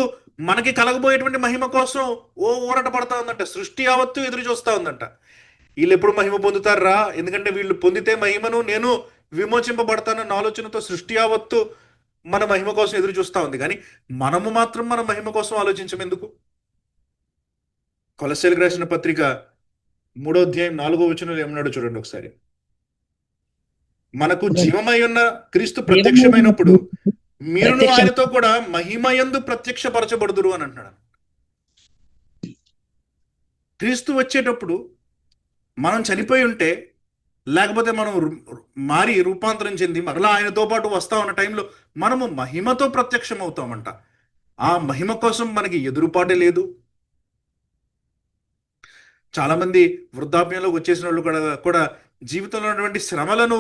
మనకి కలగబోయేటువంటి మహిమ కోసం ఊరట పడతా ఉందంట. సృష్టి యావత్తు ఎదురు చూస్తూ ఉందంట. వీళ్ళు ఎప్పుడు మహిమ పొందుతారా? ఎందుకంటే వీళ్ళు పొందితే మహిమను నేను విమోచింపబడతానన్న ఆలోచనతో సృష్టి యావత్తు మన మహిమ కోసం ఎదురు చూస్తా ఉంది. కానీ మనము మాత్రం మన మహిమ కోసం ఆలోచించం ఎందుకు? కొలస్సీలకు రాసిన పత్రిక 3వ అధ్యాయం 4వ వచనంలో ఏమన్నాడో చూడండి ఒకసారి. మనకు జీవమై ఉన్న క్రీస్తు ప్రత్యక్షమైనప్పుడు మీరును ఆయనతో కూడా మహిమయందు ప్రత్యక్షపరచబడుదురు అని అంటున్నాడు. క్రీస్తు వచ్చేటప్పుడు మనం చనిపోయి ఉంటే, లేకపోతే మనం మారి రూపాంతరం చెంది మరలా ఆయనతో పాటు వస్తా ఉన్న టైంలో మనము మహిమతో ప్రత్యక్షం అవుతామంట. ఆ మహిమ కోసం మనకి ఎదురుపాటే లేదు. చాలా మంది వృద్ధాప్యంలోకి వచ్చేసిన వాళ్ళు కూడా జీవితంలో ఉన్నటువంటి శ్రమలను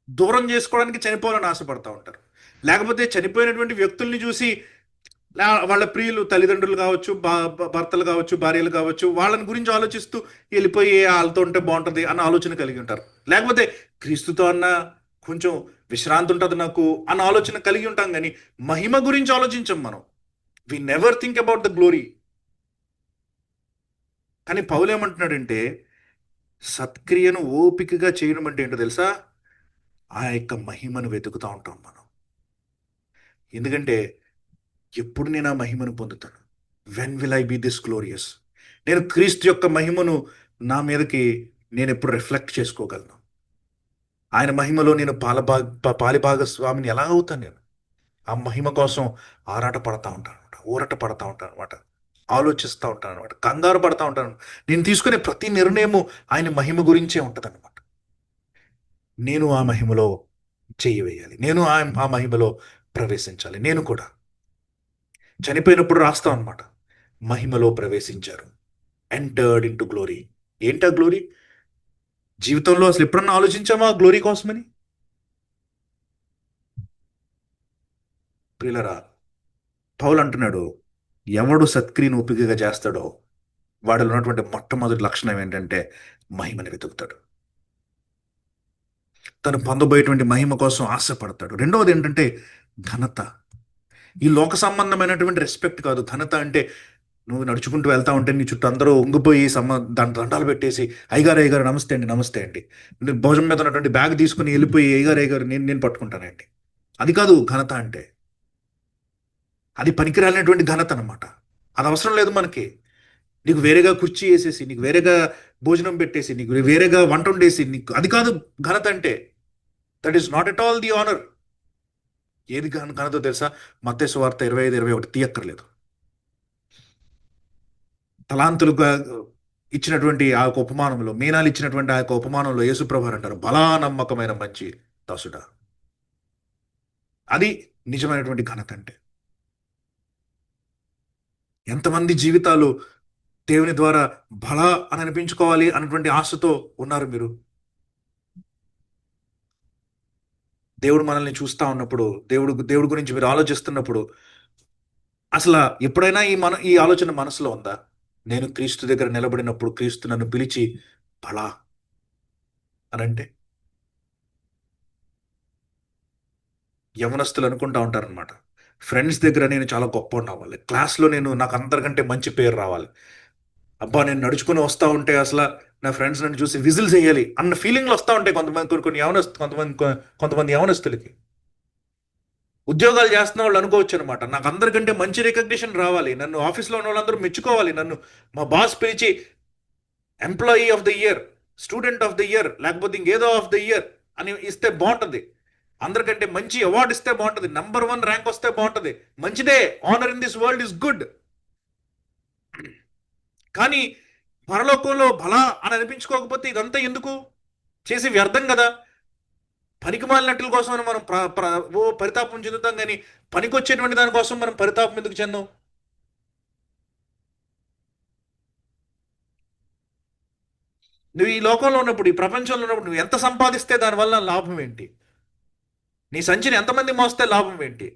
దూరం చేసుకోవడానికి చనిపోవాలని ఆశపడతా ఉంటారు. లేకపోతే చనిపోయినటువంటి వ్యక్తుల్ని చూసి వాళ్ళ ప్రియులు, తల్లిదండ్రులు కావచ్చు, భర్తలు కావచ్చు, భార్యలు కావచ్చు, వాళ్ళని గురించి ఆలోచిస్తూ వెళ్ళిపోయి వాళ్ళతో ఉంటే బాగుంటుంది అన్న ఆలోచన కలిగి ఉంటారు. లేకపోతే క్రీస్తుతో అన్న కొంచెం విశ్రాంతి ఉంటుంది నాకు అన్న ఆలోచన కలిగి ఉంటాం. కానీ మహిమ గురించి ఆలోచించం మనం. We never think about the glory. కానీ పౌలు ఏమంటున్నాడంటే, సత్క్రియను ఓపికగా చేయడం అంటే ఏంటో తెలుసా? ఆ యొక్క మహిమను వెతుకుతూ ఉంటాం మనం. ఎందుకంటే ఎప్పుడు నేను ఆ మహిమను పొందుతాను? When will I be this glorious? నేను క్రీస్తు యొక్క మహిమను నా మీదకి నేను ఎప్పుడు రిఫ్లెక్ట్ చేసుకోగలను? ఆయన మహిమలో నేను పాలిభాగస్వామిని ఎలా అవుతాను? నేను ఆ మహిమ కోసం ఆరాట పడతా ఉంటాను అనమాట, ఊరట పడతా ఉంటాను అనమాట, ఆలోచిస్తూ ఉంటాను అనమాట, కంగారు పడతా ఉంటాను. నేను తీసుకునే ప్రతి నిర్ణయము ఆయన మహిమ గురించే ఉంటుంది అనమాట. నేను ఆ మహిమలో చెయ్యి వేయాలి, నేను ఆ మహిమలో ప్రవేశించాలి. నేను కూడా చనిపోయినప్పుడు రాస్తాం అనమాట, మహిమలో ప్రవేశించారు, ఎంటర్డ్ ఇన్ టు గ్లోరీ. ఏంటా గ్లోరీ? జీవితంలో అసలు ఎప్పుడన్నా ఆలోచించామా గ్లోరీ కోసమని? ప్రియులరా, పౌలు అంటున్నాడు, ఎవడు సత్క్రియను ఓపికగా చేస్తాడో వాడిలో ఉన్నటువంటి మొట్టమొదటి లక్షణం ఏంటంటే మహిమని వెతుకుతాడు. తను పొందబోయేటువంటి మహిమ కోసం ఆశపడతాడు. రెండవది ఏంటంటే ఘనత. ఈ లోక సంబంధమైనటువంటి రెస్పెక్ట్ కాదు. ఘనత అంటే నువ్వు నడుచుకుంటూ వెళ్తా ఉంటే నీ చుట్టూ అందరూ ఉంగిపోయి దండాలు పెట్టేసి, అయ్యగారు నమస్తే అండి, నమస్తే అండి, భోజనం మీద ఉన్నటువంటి బ్యాగ్ తీసుకుని వెళ్ళిపోయి అయ్యగారు నేను పట్టుకుంటానండి. అది కాదు ఘనత అంటే. అది పనికిరాలినటువంటి ఘనత అనమాట. అది అవసరం లేదు మనకి. నీకు వేరేగా కుర్చీ వేసేసి, నీకు వేరేగా భోజనం పెట్టేసి, నీకు వేరేగా వంట వండేసి, నీకు అది కాదు ఘనత అంటే. That is not at all the honour. ఏది ఘనతో తెలుసా? మత్తయి సువార్త 25:21 తీయక్కర్లేదు. తలాంతులుగా ఇచ్చినటువంటి ఆ యొక్క ఉపమానంలో, మీనాలు ఇచ్చినటువంటి ఆ యొక్క ఉపమానంలో యేసుప్రభు అంటారు, బలా నమ్మకమైన మంచి దాసుడా. అది నిజమైనటువంటి ఘనత అంటే. ఎంతమంది జీవితాలు దేవుని ద్వారా బలా అని అనిపించుకోవాలి అన్నటువంటి ఆశతో ఉన్నారు మీరు? దేవుడు మనల్ని చూస్తూ ఉన్నప్పుడు, దేవుడు గురించి మీరు ఆలోచిస్తున్నప్పుడు అసలు ఎప్పుడైనా ఈ ఆలోచన మనసులో ఉందా? నేను క్రీస్తు దగ్గర నిలబడినప్పుడు క్రీస్తు నన్ను పిలిచి బలా అనంటే. యవనస్తులు అనుకుంటా ఉంటారనమాట, ఫ్రెండ్స్ దగ్గర నేను చాలా గొప్ప రావాలి, క్లాస్లో నాకు అందరికంటే మంచి పేరు రావాలి, అబ్బా నేను నడుచుకుని వస్తూ ఉంటే అసలు నా ఫ్రెండ్స్ నన్ను చూసి విజిల్ చేయాలి అన్న ఫీలింగ్లు వస్తూ ఉంటాయి కొంతమంది యవనస్తులకి. ఉద్యోగాలు చేస్తున్న వాళ్ళు అనుకోవచ్చు అనమాట, నాకు అందరికంటే మంచి రికగ్నిషన్ రావాలి, నన్ను ఆఫీస్లో ఉన్న వాళ్ళందరూ మెచ్చుకోవాలి, నన్ను మా బాస్ పిలిచి employee of the year, student of the year, లేకపోతే ఇంకేదో ఆఫ్ ద ఇయర్ అని ఇస్తే బాగుంటుంది, అందరికంటే మంచి అవార్డు ఇస్తే బాగుంటుంది, నంబర్ 1 ర్యాంక్ వస్తే బాగుంటుంది. మంచిదే, honour in this world is good. కానీ పరలోకంలో బలా అని అనిపించుకోకపోతే ఇదంతా ఎందుకు చేసి వ్యర్థం కదా. పనికి మాలినట్టుల కోసం మనం పరితాపం చెందుతాం, కానీ పనికి వచ్చేటువంటి దానికోసం మనం పరితాపం ఎందుకు చెందాం? నువ్వు ఈ లోకంలో ఉన్నప్పుడు, ఈ ప్రపంచంలో ఉన్నప్పుడు నువ్వు ఎంత సంపాదిస్తే దానివల్ల లాభం ఏంటి? నీ సంచిని ఎంతమంది మోస్తే లాభం ఏంటి?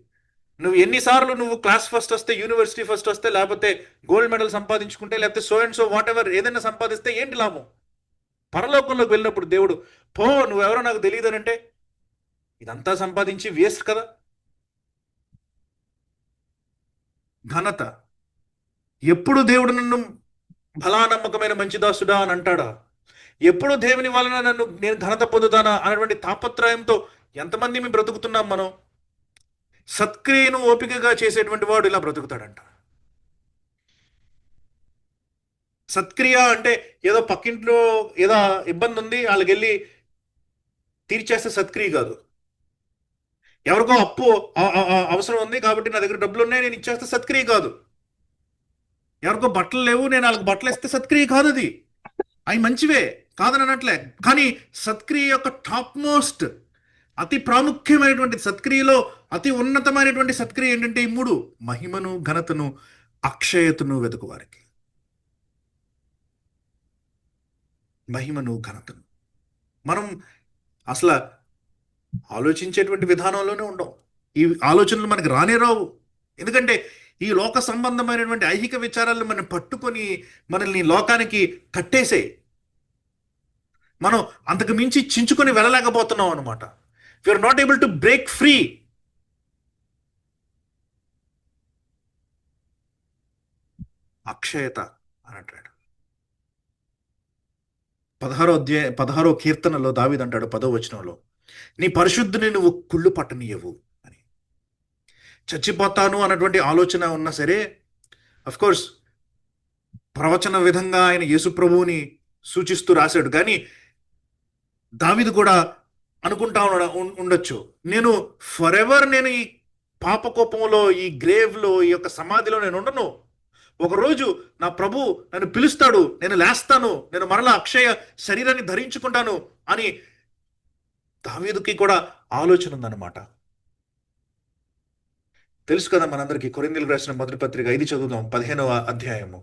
నువ్వు ఎన్నిసార్లు క్లాస్ ఫస్ట్ వస్తే, యూనివర్సిటీ ఫస్ట్ వస్తే, లేకపోతే గోల్డ్ మెడల్ సంపాదించుకుంటే, లేకపోతే so and so what ever ఏదైనా సంపాదిస్తే ఏంటి లాభం? పరలోకంలోకి వెళ్ళినప్పుడు దేవుడు నువ్వెవరో నాకు తెలియదనంటే ఇదంతా సంపాదించి వేస్ట్ కదా. ఘనత. ఎప్పుడు దేవుడు నన్ను బలా నమ్మకమైన మంచి దాసుడా అని అంటాడా? ఎప్పుడు దేవుని వలన నేను ఘనత పొందుతానా అనేటువంటి తాపత్రయంతో ఎంతమంది మేము బ్రతుకుతున్నాం మనం? సత్క్రియను ఓపికగా చేసేటువంటి వాడు ఇలా బ్రతుకుతాడంట. సత్క్రియ అంటే ఏదో పక్కింట్లో ఏదో ఇబ్బంది ఉంది వాళ్ళకి వెళ్ళి తీర్చేస్తే సత్క్రియ కాదు. ఎవరికో అప్పు అవసరం ఉంది కాబట్టి నా దగ్గర డబ్బులు ఉన్నాయి నేను ఇచ్చేస్తే సత్క్రియ కాదు. ఎవరికో బట్టలు లేవు నేను వాళ్ళకి బట్టలు ఇస్తే సత్క్రియ కాదు. అది అవి మంచివే కాదని అనట్లే, కానీ సత్క్రియ యొక్క టాప్ మోస్ట్ అతి ప్రాముఖ్యమైనటువంటి సత్క్రియలో అతి ఉన్నతమైనటువంటి సత్క్రియ ఏంటంటే ఈ మూడు: మహిమను, ఘనతను, అక్షయతను వెతుకువారికి. మహిమను, ఘనతను మనం అసలు ఆలోచించేటువంటి విధానంలోనే ఉండం. ఈ ఆలోచనలు మనకి రానే రావు. ఎందుకంటే ఈ లోక సంబంధమైనటువంటి ఐహిక విచారాలను మనం పట్టుకొని మనల్ని లోకానికి కట్టేసాయి. మనం అంతకు మించి చించుకొని వెళ్ళలేకపోతున్నాం అనమాట. We are not able to break free. అక్షయత అని అంటాడు. 16వ కీర్తనలో దావీదు అంటాడు 10వ వచనంలో, నీ పరిశుద్ధిని నువ్వు కుళ్ళు పట్టనీయవు అని. చచ్చిపోతాను అన్నటువంటి ఆలోచన ఉన్నా సరే, అఫ్ కోర్స్ ప్రవచన విధంగా ఆయన యేసు ప్రభువుని సూచిస్తూ రాశాడు. కానీ దావీదు కూడా అనుకుంటా ఉండొచ్చు, నేను ఫర్ ఎవర్ నేను ఈ పాపకోపంలో, ఈ గ్రేవ్లో, ఈ యొక్క సమాధిలో నేను ఉండను. ఒకరోజు నా ప్రభు నన్ను పిలుస్తాడు, నేను లేస్తాను, నేను మరలా అక్షయ శరీరాన్ని ధరించుకుంటాను అని దావీదుకి కూడా ఆలోచన ఉందన్నమాట. తెలుసు కదా మనందరికీ. కొరింథీయులకు రాసిన మొదటి పత్రిక 5 చదువుదాం. 15వ అధ్యాయము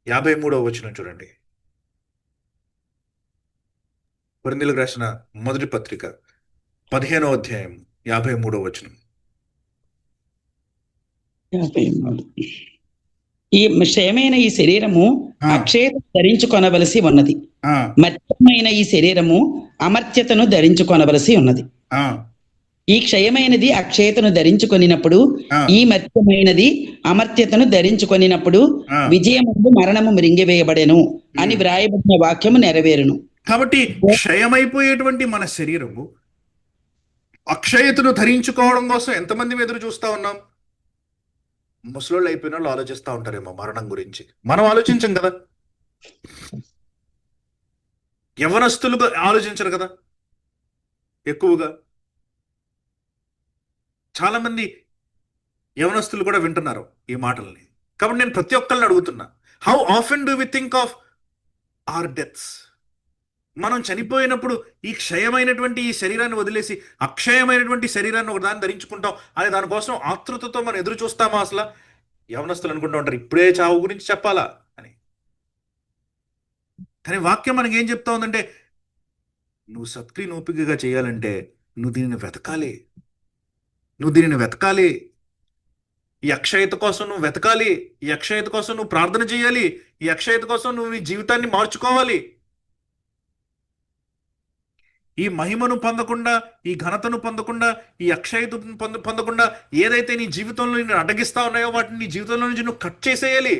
53వ వచనం చూడండి. కొరింథీయులకు రాసిన మొదటి పత్రిక 15వ అధ్యాయం 53వ వచనం. ఈ క్షయమైన ఈ శరీరము అక్షయత ధరించుకొనవలసి ఉన్నది, మర్త్యమైన ఈ శరీరము అమర్త్యతను ధరించుకొనవలసి ఉన్నది. ఈ క్షయమైనది అక్షయతను ధరించుకొనినప్పుడు, ఈ మర్త్యమైనది అమర్త్యతను ధరించుకొనినప్పుడు విజయమందు మరణము మృంగివేయబడెను అని వ్రాయబడిన వాక్యము నెరవేరును. కాబట్టి క్షయమైపోయేటువంటి మన శరీరము అక్షయతను ధరించుకోవడం కోసం ఎంతమంది ఎదురు చూస్తా ఉన్నాం? ముసలోళ్ళు అయిపోయిన వాళ్ళు ఆలోచిస్తూ ఉంటారేమో మరణం గురించి. మనం ఆలోచించం కదా. యవ్వనస్తులు ఆలోచించరు కదా ఎక్కువగా. చాలా మంది యవ్వనస్తులు కూడా వింటున్నారు ఈ మాటల్ని. కాబట్టి నేను ప్రతి ఒక్కరిని అడుగుతున్నా, how often do we think of our deaths? మనం చనిపోయినప్పుడు ఈ క్షయమైనటువంటి ఈ శరీరాన్ని వదిలేసి అక్షయమైనటువంటి శరీరాన్ని ఒక దాన్ని ధరించుకుంటాం అనే దానికోసం ఆతృతతో మనం ఎదురు చూస్తామా? అసలు యవనస్తులు అనుకుంటూ ఉంటారు ఇప్పుడే చావు గురించి చెప్పాలా అని. కానీ వాక్యం మనకి ఏం చెప్తా ఉందంటే, నువ్వు సత్క్రియను ఓపికగా చేయాలంటే నువ్వు దీనిని వెతకాలి. నువ్వు దీనిని వెతకాలి. ఈ అక్షయత కోసం నువ్వు వెతకాలి. ఈ అక్షయత కోసం నువ్వు ప్రార్థన చేయాలి. ఈ అక్షయత కోసం నువ్వు నీ జీవితాన్ని మార్చుకోవాలి. ఈ మహిమను పొందకుండా, ఈ ఘనతను పొందకుండా, ఈ అక్షయత పొందకుండా ఏదైతే నీ జీవితంలో నేను అడ్డగిస్తా ఉన్నాయో వాటిని నీ జీవితంలో నుంచి నువ్వు కట్ చేసేయాలి.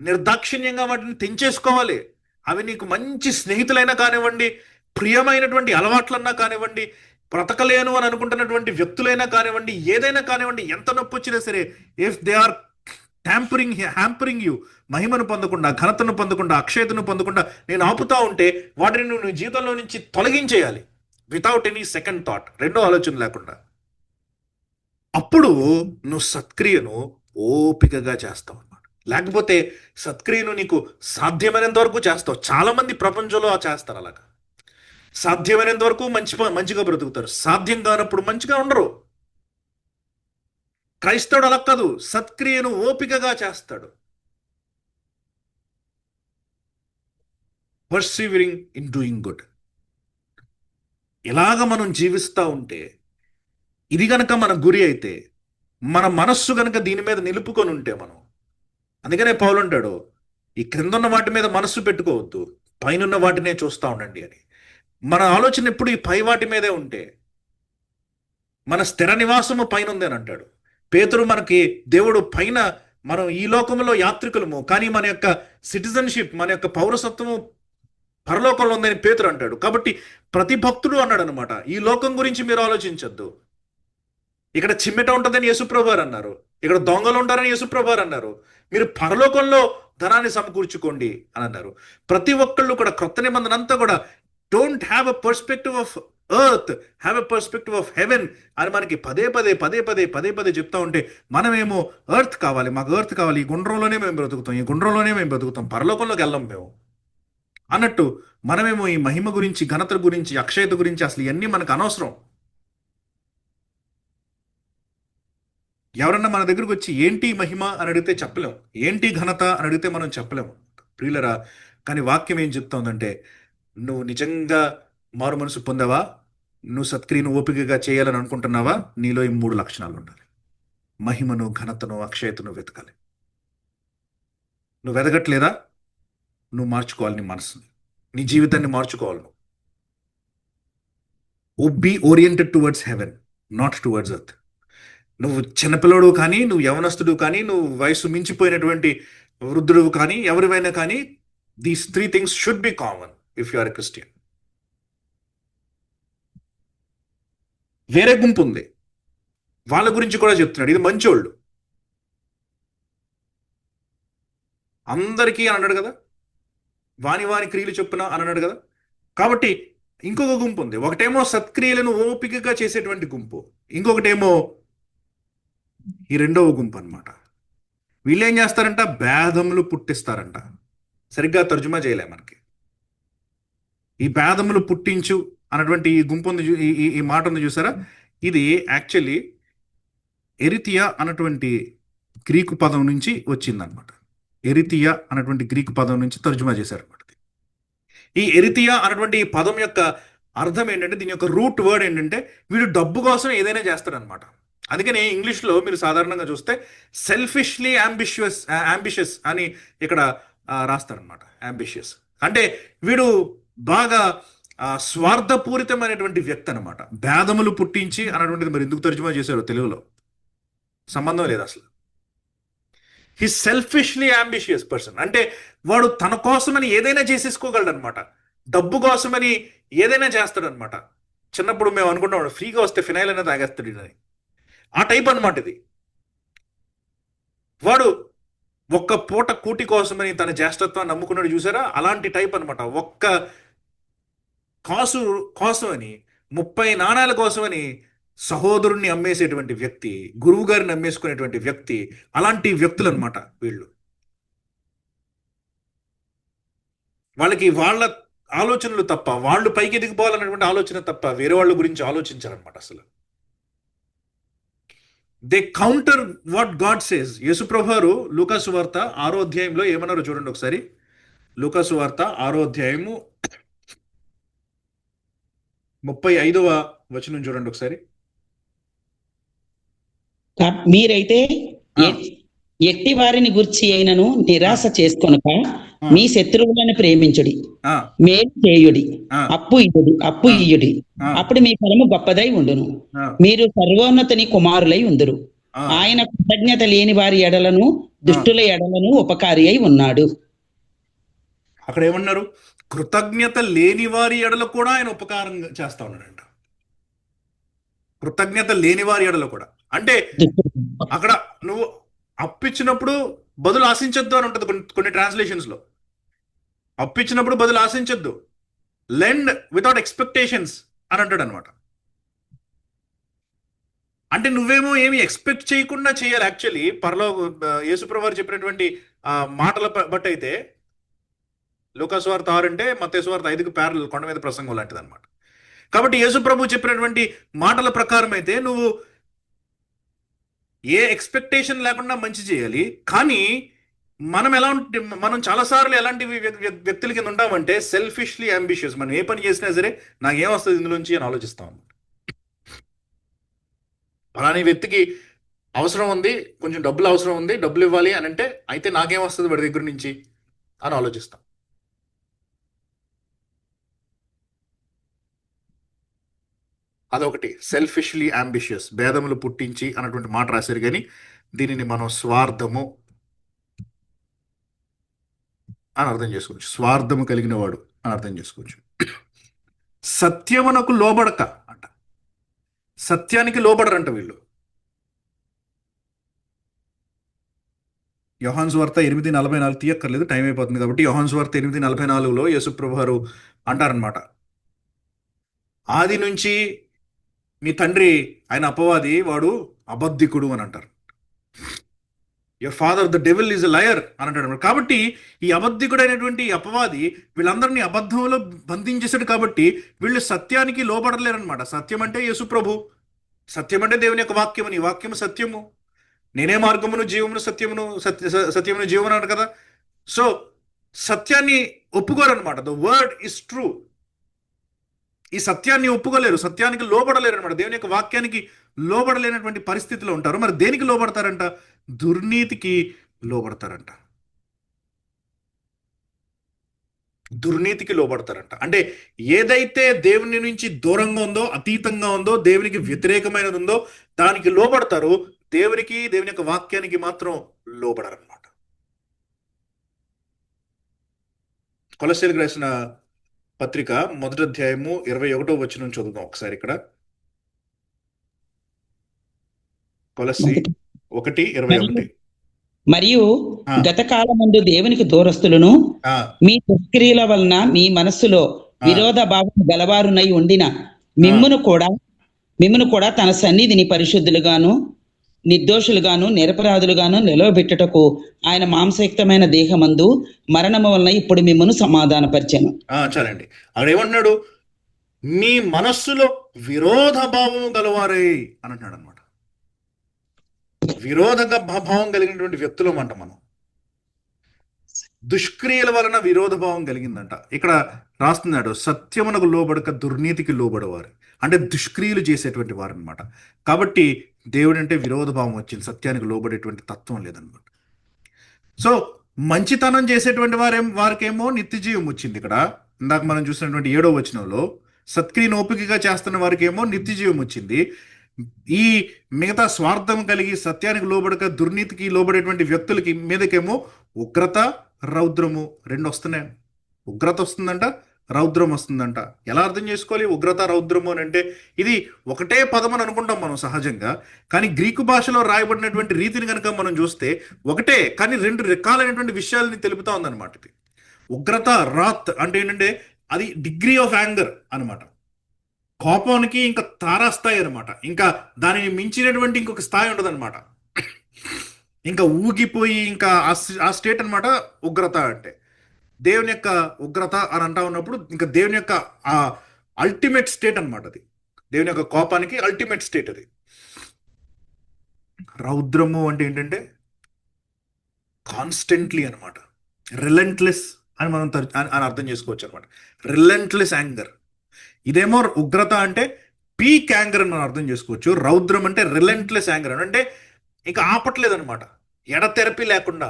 నిర్దాక్షిణ్యంగా వాటిని తెంచేసుకోవాలి. అవి నీకు మంచి స్నేహితులైనా కానివ్వండి, ప్రియమైనటువంటి అలవాట్లన్నా కానివ్వండి, బ్రతకలేను అని అనుకుంటున్నటువంటి వ్యక్తులైనా కానివ్వండి, ఏదైనా కానివ్వండి, ఎంత నొప్పి వచ్చినా సరే, if they are hampering you, మహిమను పొందకుండా, ఘనతను పొందకుండా, అక్షయతను పొందకుండా నేను ఆపుతా ఉంటే వాటిని నువ్వు నీ జీవితంలో నుంచి తొలగించేయాలి. వితౌట్ ఎనీ సెకండ్ థాట్, రెండో ఆలోచన లేకుండా. అప్పుడు నువ్వు సత్క్రియను ఓపికగా చేస్తావు అన్నమాట. లేకపోతే సత్క్రియను నీకు సాధ్యమైనంత వరకు చేస్తావు. చాలా మంది ప్రపంచంలో చేస్తారు అలాగా. సాధ్యమైనంత వరకు మంచిగా బ్రతుకుతారు. సాధ్యం కానప్పుడు మంచిగా ఉండరు. క్రైస్తవుడు అలా కాదు, సత్క్రియను ఓపికగా చేస్తాడు. పర్సీవరింగ్ ఇన్ డూయింగ్ గుడ్. ఇలాగ మనం జీవిస్తూ ఉంటే, ఇది గనక మన గురి అయితే, మన మనస్సు గనక దీని మీద నిలుపుకొని ఉంటే మనం, అందుకనే పౌలు అంటాడు, ఈ క్రిందున్న వాటి మీద మనస్సు పెట్టుకోవద్దు, పైనున్న వాటినే చూస్తూ ఉండండి అని. మన ఆలోచన ఎప్పుడు ఈ పై వాటి మీదే ఉంటే, మన స్థిర నివాసము పైన ఉంది అని అంటాడు పేతురు. మనకి దేవుడు పైన, మనం ఈ లోకంలో యాత్రికులము, కానీ మన యొక్క సిటిజన్షిప్, మన యొక్క పౌరసత్వము పరలోకంలో ఉందని పేతురు అంటాడు. కాబట్టి ప్రతి భక్తుడు అన్నాడు అనమాట, ఈ లోకం గురించి మీరు ఆలోచించొద్దు. ఇక్కడ చిమ్మెట ఉంటుందని యేసుప్రభు వారు అన్నారు, ఇక్కడ దొంగలు ఉంటారని యేసుప్రభు వారు అన్నారు, మీరు పరలోకంలో ధనాన్ని సమకూర్చుకోండి అని అన్నారు. ప్రతి ఒక్కళ్ళు కూడా క్రొత్త నిబంధన అంతా కూడా don't have a perspective of earth, have a perspective of haven అని మనకి పదే పదే చెప్తా ఉంటే మనమేమో ఎర్త్ కావాలి, మాకు ఎర్త్ కావాలి, ఈ గుండ్రంలోనే మేము బ్రతుకుతాం, ఈ గుండ్రంలోనే మేము బ్రతుకుతాం, పరలోకంలోకి వెళ్ళం మేము అన్నట్టు మనమేమో ఈ మహిమ గురించి, ఘనత గురించి, అక్షయత గురించి అసలు ఇవన్నీ మనకు అనవసరం. ఎవరన్నా మన దగ్గరకు వచ్చి ఏంటి మహిమ అని అడిగితే చెప్పలేం, ఏంటి ఘనత అని అడిగితే మనం చెప్పలేము ప్రియులరా. కానీ వాక్యం ఏం చెప్తోందంటే, నువ్వు నిజంగా మారు మనసు పొందావా, నువ్వు సత్క్రియను ఓపికగా చేయాలని అనుకుంటున్నావా, నీలో ఈ 3 లక్షణాలు ఉండాలి. మహిమను, ఘనతను, అక్షయతను వెతకాలి. నువ్వు వెతకట్లేదా, నువ్వు మార్చుకోవాలి నీ మనసుని, నీ జీవితాన్ని మార్చుకోవాలి. నువ్వు be oriented towards heaven, not towards earth. నువ్వు చిన్నపిల్లడు కానీ, నువ్వు యవనస్తుడు కానీ, నువ్వు వయసు మించిపోయినటువంటి వృద్ధుడు కానీ, ఎవరివైనా కానీ, these 3 things should be common if you are a Christian. వేరే గుంపు ఉంది, వాళ్ళ గురించి కూడా చెప్తున్నాడు, ఇది మంచోళ్ళు అందరికీ అని అన్నాడు కదా, వాని క్రియలు చొప్పున అని అన్నాడు కదా. కాబట్టి ఇంకొక గుంపు ఉంది, ఒకటేమో సత్క్రియలను ఓపికగా చేసేటువంటి గుంపు, ఇంకొకటేమో ఈ రెండవ గుంపు అన్నమాట. వీళ్ళు ఏం చేస్తారంట, భేదములు పుట్టిస్తారంట. సరిగ్గా తర్జుమా చేయలే మనకి. ఈ భేదములు పుట్టించు అన్నటువంటి ఈ గుంపు ఉంది, ఈ మాట ఉంది చూసారా, ఇది యాక్చువల్లీ ఎరితియా అన్నటువంటి గ్రీకు పదం నుంచి వచ్చిందనమాట. ఎరితియా అన్నటువంటి గ్రీకు పదం నుంచి తర్జుమా చేశారనమాట. ఈ ఎరితియా అన్నటువంటి ఈ పదం యొక్క అర్థం ఏంటంటే, దీని యొక్క రూట్ వర్డ్ ఏంటంటే, వీడు డబ్బు కోసం ఏదైనా చేస్తాడనమాట. అందుకని ఇంగ్లీష్లో మీరు సాధారణంగా చూస్తే సెల్ఫిష్లీ అంబిషియస్ అని ఇక్కడ రాస్తారనమాట. అంబిషియస్ అంటే వీడు బాగా స్వార్థపూరితమైనటువంటి వ్యక్తి అనమాట. భేదములు పుట్టించి అన్నటువంటిది మరి ఎందుకు తర్జుమా చేశారో తెలుగులో సంబంధం లేదు అసలు. హీ సెల్ఫిష్లీ అంబిషియస్ పర్సన్ అంటే వాడు తన కోసమని ఏదైనా చేసేసుకోగలడు అనమాట. డబ్బు కోసమని ఏదైనా చేస్తాడనమాట. చిన్నప్పుడు మేము అనుకుంటాం ఫ్రీగా వస్తే ఫినైల్ అనేది తాగేస్తాడు అని, ఆ టైప్ అనమాట ఇది. వాడు ఒక్క పూట కూటి కోసమని తన జ్యేష్ఠత్వాన్ని నమ్ముకున్నాడు చూసారా, అలాంటి టైప్ అనమాట. ఒక్క కాసు కోసమని, 30 నాణాల కోసమని సహోదరుణ్ణి అమ్మేసేటువంటి వ్యక్తి, గురువు గారిని అమ్మేసుకునేటువంటి వ్యక్తి, అలాంటి వ్యక్తులు అనమాట వీళ్ళు. వాళ్ళకి వాళ్ళ ఆలోచనలు తప్ప, వాళ్ళు పైకి ఎదిగిపోవాలన్నటువంటి ఆలోచన తప్ప వేరే వాళ్ళ గురించి ఆలోచించారనమాట అసలు. They counter what God says. యేసుప్రభు వారు లూకాసు వార్త 6వ అధ్యాయంలో ఏమన్నారో చూడండి ఒకసారి. లూకాసు వార్త 6వ అధ్యాయము 35వ వచనం చూడండి ఒకసారి. మీరైతే ఎట్టి వారిని గుర్చి అయినను నిరాశ చేసుకొనక మీ శత్రువులను ప్రేమించుడి, మేలు చేయుడి, అప్పు ఇయ్యుడి, అప్పుడు మీ ఫలము గొప్పదై ఉండును, మీరు సర్వోన్నతుని కుమారులై ఉందురు. ఆయన కృతజ్ఞత లేని వారి ఎడలను దుష్టుల ఎడలను ఉపకారి అయి ఉన్నాడు. అక్కడ ఏమన్నారు, కృతజ్ఞత లేని వారి ఎడల కూడా ఆయన ఉపకారం చేస్తా ఉన్నాడంట. కృతజ్ఞత లేని వారి ఎడల కూడా అంటే అక్కడ నువ్వు అప్పిచ్చినప్పుడు బదులు ఆశించొద్దు అని ఉంటుంది కొన్ని ట్రాన్స్లేషన్స్ లో. అప్పిచ్చినప్పుడు బదులు ఆశించొద్దు, లెండ్ వితౌట్ ఎక్స్పెక్టేషన్స్ అని అంటాడు అనమాట. అంటే నువ్వేమో ఏమి ఎక్స్పెక్ట్ చేయకుండా చేయాలి. యాక్చువల్లీ యేసుప్రభు వారు చెప్పినటువంటి మాటల బట్టి అయితే లూకాసు వార్త 6 అంటే మత్తయి వార్త 5కి ప్యారలల్, కొండ మీద ప్రసంగం లాంటిది అనమాట. కాబట్టి యేసుప్రభు చెప్పినటువంటి మాటల ప్రకారం అయితే నువ్వు ఏ ఎక్స్పెక్టేషన్ లేకుండా మంచి చేయాలి. కానీ మనం చాలాసార్లు ఎలాంటి వ్యక్తుల కింద ఉంటామంటే సెల్ఫిష్లీ అంబిషియస్. మనం ఏ పని చేసినా సరే నాకేం వస్తుంది ఇందులోంచి అని ఆలోచిస్తాం అన్నమాట. అలానే వ్యక్తికి అవసరం ఉంది, కొంచెం డబ్బులు అవసరం ఉంది, డబ్బులు ఇవ్వాలి అని అంటే అయితే నాకేం వస్తుంది వాడి దగ్గర నుంచి అని ఆలోచిస్తాం. అదొకటి సెల్ఫిష్లీ అంబిషియస్, భేదములు పుట్టించి అన్నటువంటి మాట రాశారు. కానీ దీనిని మనం స్వార్థము అని అర్థం చేసుకోవచ్చు. స్వార్థము కలిగిన వాడు అని అర్థం చేసుకోవచ్చు. సత్యమునకు లోబడక అంట. సత్యానికి లోబడరంట వీళ్ళు. యోహాను సువార్త 8:44 తీయక్కర్లేదు, టైం అయిపోతుంది కాబట్టి. యోహాను సువార్త 8:44లో యేసుప్రభు వారు అంటారనమాట, ఆది నుంచి మీ తండ్రి ఆయన అపవాది, వాడు అబద్ధికుడు అని అంటారు. Your father the devil is a liar అని అంటాడు. కాబట్టి ఈ అబద్ధికుడైనటువంటి అపవాది వీళ్ళందరినీ అబద్ధంలో బంధించేశాడు. కాబట్టి వీళ్ళు సత్యానికి లోబడలేరనమాట. సత్యం అంటే యేసుప్రభు, సత్యం అంటే దేవుని యొక్క వాక్యము. నీ వాక్యము సత్యము, నేనే మార్గమును జీవమును సత్యమును సత్యమును జీవమును అన్నాడు కదా. సో సత్యాన్ని ఒప్పుకోరనమాట. The word is true. ఈ సత్యాన్ని ఒప్పుకోలేరు, సత్యానికి లోబడలేరు అనమాట. దేవుని యొక్క వాక్యానికి లోబడలేనటువంటి పరిస్థితిలో ఉంటారు. మరి దేనికి లోబడతారంట? దుర్నీతికి లోబడతారంట. దుర్నీతికి లోబడతారంట. అంటే ఏదైతే దేవుని నుంచి దూరంగా ఉందో, అతీతంగా ఉందో, దేవునికి వ్యతిరేకమైనది ఉందో దానికి లోబడతారు. దేవునికి, దేవుని యొక్క వాక్యానికి మాత్రం లోబడరన్నమాట. కొలస్సీలకు రాసిన పత్రిక 1వ అధ్యాయము 21వ వచనం చదువుదాం ఒకసారి. ఇక్కడ కొలస్సీ 1:21. మరియు గత కాలమందు దేవునికి దూరస్తులను మీ దుష్క్రియల వలన మీ మనస్సులో విరోధ భావం గలవారునై ఉండిన మిమ్మును కూడా తన సన్నిధిని పరిశుద్ధులుగాను నిర్దోషులుగాను నిరపరాధులుగాను నిలవబెట్టుటకు ఆయన మాంసయుక్తమైన దేహమందు మరణము వలన ఇప్పుడు మిమ్మను సమాధానపరిచాను. చాలండి. అక్కడ ఏమంటున్నాడు? మీ మనస్సులో విరోధ భావము గలవారై అని అంటున్నాడు అనమాట. విరోధ భావం కలిగినటువంటి వ్యక్తులం అంట మనం. దుష్క్రియల వలన విరోధ భావం కలిగిందంట. ఇక్కడ రాస్తున్నాడు, సత్యమునకు లోబడక దుర్నీతికి లోబడేవారు అంటే దుష్క్రియలు చేసేటువంటి వారు అనమాట. కాబట్టి దేవుడు అంటే విరోధ భావం వచ్చింది, సత్యానికి లోబడేటువంటి తత్వం లేదనమాట. సో మంచితనం చేసేటువంటి వారికేమో నిత్య జీవం వచ్చింది. ఇక్కడ ఇందాక మనం చూసినటువంటి 7వ వచనంలో సత్క్రియను ఓపికగా చేస్తున్న వారికేమో నిత్య జీవం వచ్చింది. ఈ మిగతా స్వార్థం కలిగి సత్యానికి లోబడక దుర్నీతికి లోబడేటువంటి వ్యక్తులకి మీదకేమో ఉగ్రత, రౌద్రము రెండు వస్తున్నాయి. ఉగ్రత వస్తుందంట, రౌద్రం వస్తుందంట. ఎలా అర్థం చేసుకోవాలి ఉగ్రత, రౌద్రము అని అంటే? ఇది ఒకటే పదం అని అనుకుంటాం మనం సహజంగా, కానీ గ్రీకు భాషలో రాయబడినటువంటి రీతిని కనుక మనం చూస్తే ఒకటే, కానీ రెండు రకాలైనటువంటి విషయాలని తెలుపుతా ఉందన్నమాట. ఇది ఉగ్రత, రాత్ అంటే ఏంటంటే అది డిగ్రీ ఆఫ్ యాంగర్ అనమాట. కోపానికి ఇంకా తారాస్థాయి అనమాట. ఇంకా దానిని మించినటువంటి ఇంకొక స్థాయి ఉండదు అనమాట. ఇంకా ఊగిపోయి ఇంకా ఆ స్టేట్ అనమాట ఉగ్రత అంటే. దేవుని యొక్క ఉగ్రత అని అంటా ఉన్నప్పుడు ఇంకా దేవుని యొక్క ఆ అల్టిమేట్ స్టేట్ అనమాట అది. దేవుని యొక్క కోపానికి అల్టిమేట్ స్టేట్ అది. రౌద్రము అంటే ఏంటంటే కాన్స్టెంట్లీ అనమాట, రిలెంట్లెస్ అని మనం అని అర్థం చేసుకోవచ్చు అనమాట. Relentless anger. ఇదేమో ఉగ్రత అంటే పీక్ యాంగర్ అని మనం అర్థం చేసుకోవచ్చు. రౌద్రం అంటే రిలెంట్లెస్ యాంగర్ అంటే ఇంకా ఆపట్లేదు అనమాట, ఎడతెరపి లేకుండా.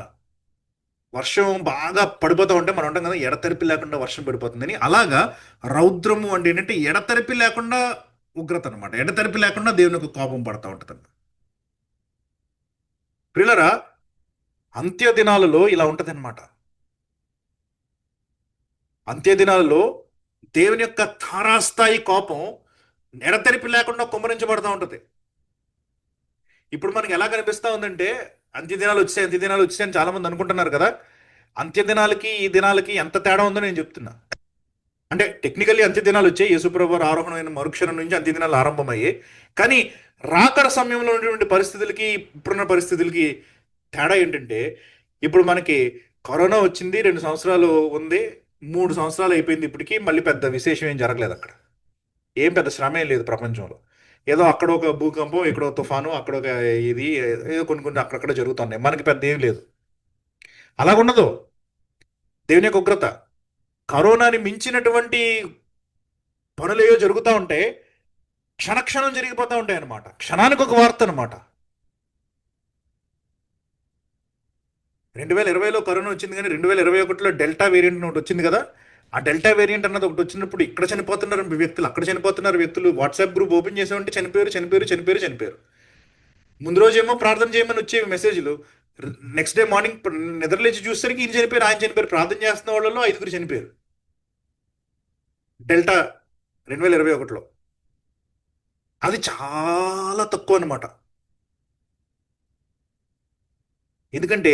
వర్షం బాగా పడిపోతూ ఉంటే మనం ఉంటాం కదా, ఎడతెరపి లేకుండా వర్షం పడిపోతుందని. అలాగా రౌద్రము అంటే ఏంటంటే ఎడతెరపి లేకుండా ఉగ్రత అనమాట. ఎడతెరపి లేకుండా దేవుని యొక్క కోపం పడతా ఉంటుంది. ప్రియులరా, అంత్య దినాలలో ఇలా ఉంటుంది అనమాట. అంత్య దినాలలో దేవుని యొక్క తారాస్థాయి కోపం ఎడతెరిపి లేకుండా కుమ్మరించబడతా ఉంటుంది. ఇప్పుడు మనకి ఎలా కనిపిస్తూ ఉందంటే అంత్యదినాలు వచ్చాయి అని చాలా మంది అనుకుంటున్నారు కదా. అంత్యదినాలకి ఈ దినాలకి ఎంత తేడా ఉందో నేను చెప్తున్నా. అంటే టెక్నికల్లీ అంత్యదినాలు వచ్చాయి, యేసుప్రభు ఆరోహణమైన మరుక్షణం నుంచి అంత్యదినాలు ఆరంభమయ్యాయి. కానీ రాకడ సమయంలో ఉన్నటువంటి పరిస్థితులకి ఇప్పుడున్న పరిస్థితులకి తేడా ఏంటంటే, ఇప్పుడు మనకి కరోనా వచ్చింది, 2 సంవత్సరాలు ఉంది, 3 సంవత్సరాలు అయిపోయింది. ఇప్పటికీ మళ్ళీ పెద్ద విశేషం ఏం జరగలేదు. అక్కడ ఏం పెద్ద శ్రమ ఏం లేదు ప్రపంచంలో. ఏదో అక్కడ ఒక భూకంపం, ఇక్కడ ఒక తుఫాను, అక్కడ ఒక ఇది, ఏదో కొన్ని అక్కడక్కడ జరుగుతున్నాయి. మనకి పెద్ద ఏం లేదు. అలాగుండదు దేవుని యొక్క ఉగ్రత. కరోనాని మించినటువంటి పనులు ఏవో జరుగుతూ ఉంటే క్షణక్షణం జరిగిపోతూ ఉంటాయి అన్నమాట. క్షణానికి ఒక వార్త అనమాట. 2020లో కరోనా వచ్చింది, కానీ 2021లో డెల్టా వేరియంట్ ఒకటి వచ్చింది కదా. ఆ డెల్టా వేరియంట్ అన్నది ఒకటి వచ్చినప్పుడు ఇక్కడ చనిపోతున్నారు వ్యక్తులు, అక్కడ చనిపోతున్నారు వ్యక్తులు. వాట్సాప్ గ్రూప్ ఓపెన్ చేసామంటే చనిపోయారు. ముందు రోజు ఏమో ప్రార్థన చేయమని వచ్చేవి మెసేజ్లు, నెక్స్ట్ డే మార్నింగ్ నిద్రలేచి చూసేసరికి ఈయన చనిపోయారు, ఆయన చనిపోయారు. ప్రార్థన చేస్తున్న వాళ్ళలో 5 చనిపోయారు. డెల్టా 2021లో. అది చాలా తక్కువ అనమాట. ఎందుకంటే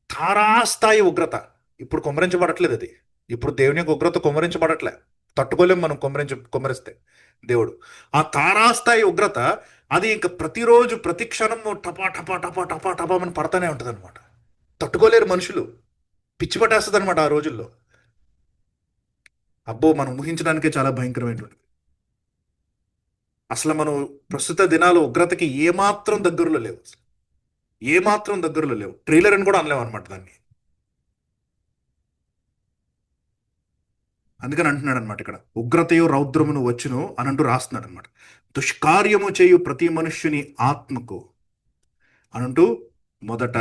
తారాస్థాయి ఉగ్రత ఇప్పుడు కుమ్మరించబడట్లేదు. అది ఇప్పుడు దేవుని యొక్క ఉగ్రత కుమ్మరించబడట్లే. తట్టుకోలేం మనం కుమ్మరిస్తే దేవుడు. ఆ తారాస్థాయి ఉగ్రత అది ఇంకా ప్రతిరోజు ప్రతి క్షణము టపా టపా టపా టపా టపా అని పడతానే ఉంటుంది అనమాట. తట్టుకోలేరు మనుషులు. పిచ్చి పట్టేస్తుంది అనమాట ఆ రోజుల్లో. అబ్బో, మనం ఊహించడానికే చాలా భయంకరమైనటువంటి. అసలు మనం ప్రస్తుత దినాలు ఉగ్రతకి ఏమాత్రం దగ్గరలో లేవు. అసలు ఏమాత్రం దగ్గరలో లేవు. ట్రైలర్ అని కూడా అనలేము అనమాట దాన్ని. అందుకని అంటున్నాడు అనమాట ఇక్కడ, ఉగ్రతయు రౌద్రమును వచ్చును అని అంటూ రాస్తున్నాడు అనమాట. దుష్కార్యము చేయు ప్రతి మనుష్యుని ఆత్మకు అనంటూ మొదట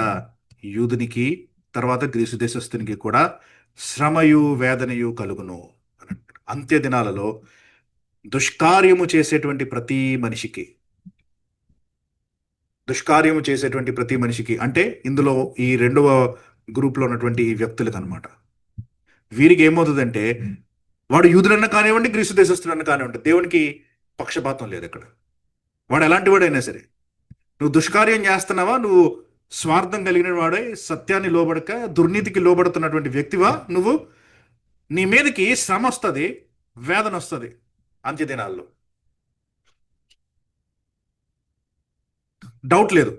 యూదునికి, తర్వాత గ్రీసు దేశస్థునికి కూడా శ్రమయు వేదనయు కలుగును అని అంటాడు. అంత్య దినాలలో దుష్కార్యము చేసేటువంటి ప్రతి మనిషికి, దుష్కార్యము చేసేటువంటి ప్రతి మనిషికి అంటే ఇందులో ఈ రెండవ గ్రూప్లో ఉన్నటువంటి ఈ వ్యక్తులకు అనమాట. వీరికి ఏమవుతుందంటే, వాడు యూదులన్నా కానివ్వండి, గ్రీసు దేశస్తులన్నా కానివ్వండి, దేవునికి పక్షపాతం లేదు ఇక్కడ. వాడు ఎలాంటి వాడైనా సరే, నువ్వు దుష్కార్యం చేస్తున్నావా, నువ్వు స్వార్థం కలిగిన వాడై సత్యాన్ని లోబడక దుర్నీతికి లోబడుతున్నటువంటి వ్యక్తివా నువ్వు, నీ మీదకి శ్రమ వస్తుంది, వేదన వస్తుంది అంత్యదినాల్లో. డౌట్ లేదు,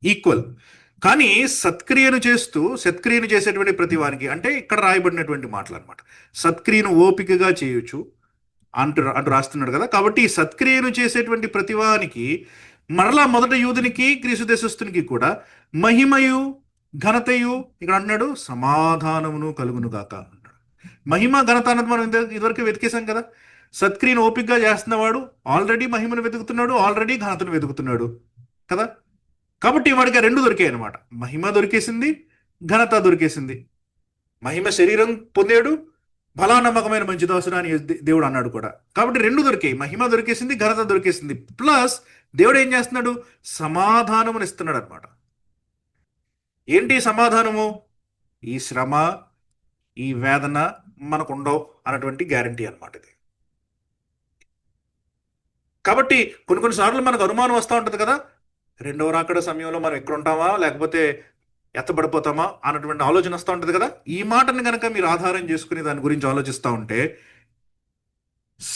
ఈక్వల్. కానీ సత్క్రియను చేసేటువంటి ప్రతి వారికి, అంటే ఇక్కడ రాయబడినటువంటి మాటలు అనమాట. సత్క్రియను ఓపికగా చేయొచ్చు అంటూ రాస్తున్నాడు కదా. కాబట్టి ఈ సత్క్రియను చేసేటువంటి ప్రతివానికి మరలా మొదట యూదునికి గ్రీసు దేశస్థునికి కూడా మహిమయు ఘనతయు, ఇక్కడ అన్నాడు సమాధానమును కలుగును గాక అంటాడు. మహిమ ఘనత అన్నది మనం ఇదివరకు వెతికేశాం కదా. సత్క్రియను ఓపికగా చేస్తున్నవాడు ఆల్రెడీ మహిమను వెతుకుతున్నాడు, ఆల్రెడీ ఘనతను వెతుకుతున్నాడు కదా. కాబట్టి వాడికి రెండు దొరికాయి అనమాట. మహిమ దొరికేసింది, ఘనత దొరికేసింది. మహిమ శరీరం పొందాడు, బలానమ్మకమైన మంచి దాసుడు అని దేవుడు అన్నాడు కూడా. కాబట్టి రెండు దొరికాయి, మహిమ దొరికేసింది, ఘనత దొరికేసింది. ప్లస్ దేవుడు ఏం చేస్తున్నాడు, సమాధానమును ఇస్తున్నాడు అనమాట. ఏంటి సమాధానము? ఈ శ్రమ, ఈ వేదన మనకు ఉండవు అన్నటువంటి గ్యారంటీ అనమాట ఇది. కాబట్టి కొన్నిసార్లు మనకు అనుమానం వస్తూ ఉంటుంది కదా, రెండవ రాకడ సమయంలో మనం ఎక్కడ ఉంటామా, లేకపోతే ఎత్తబడిపోతామా అన్నటువంటి ఆలోచన వస్తూ ఉంటుంది కదా. ఈ మాటని కనుక మీరు ఆధారం చేసుకుని దాని గురించి ఆలోచిస్తూ ఉంటే,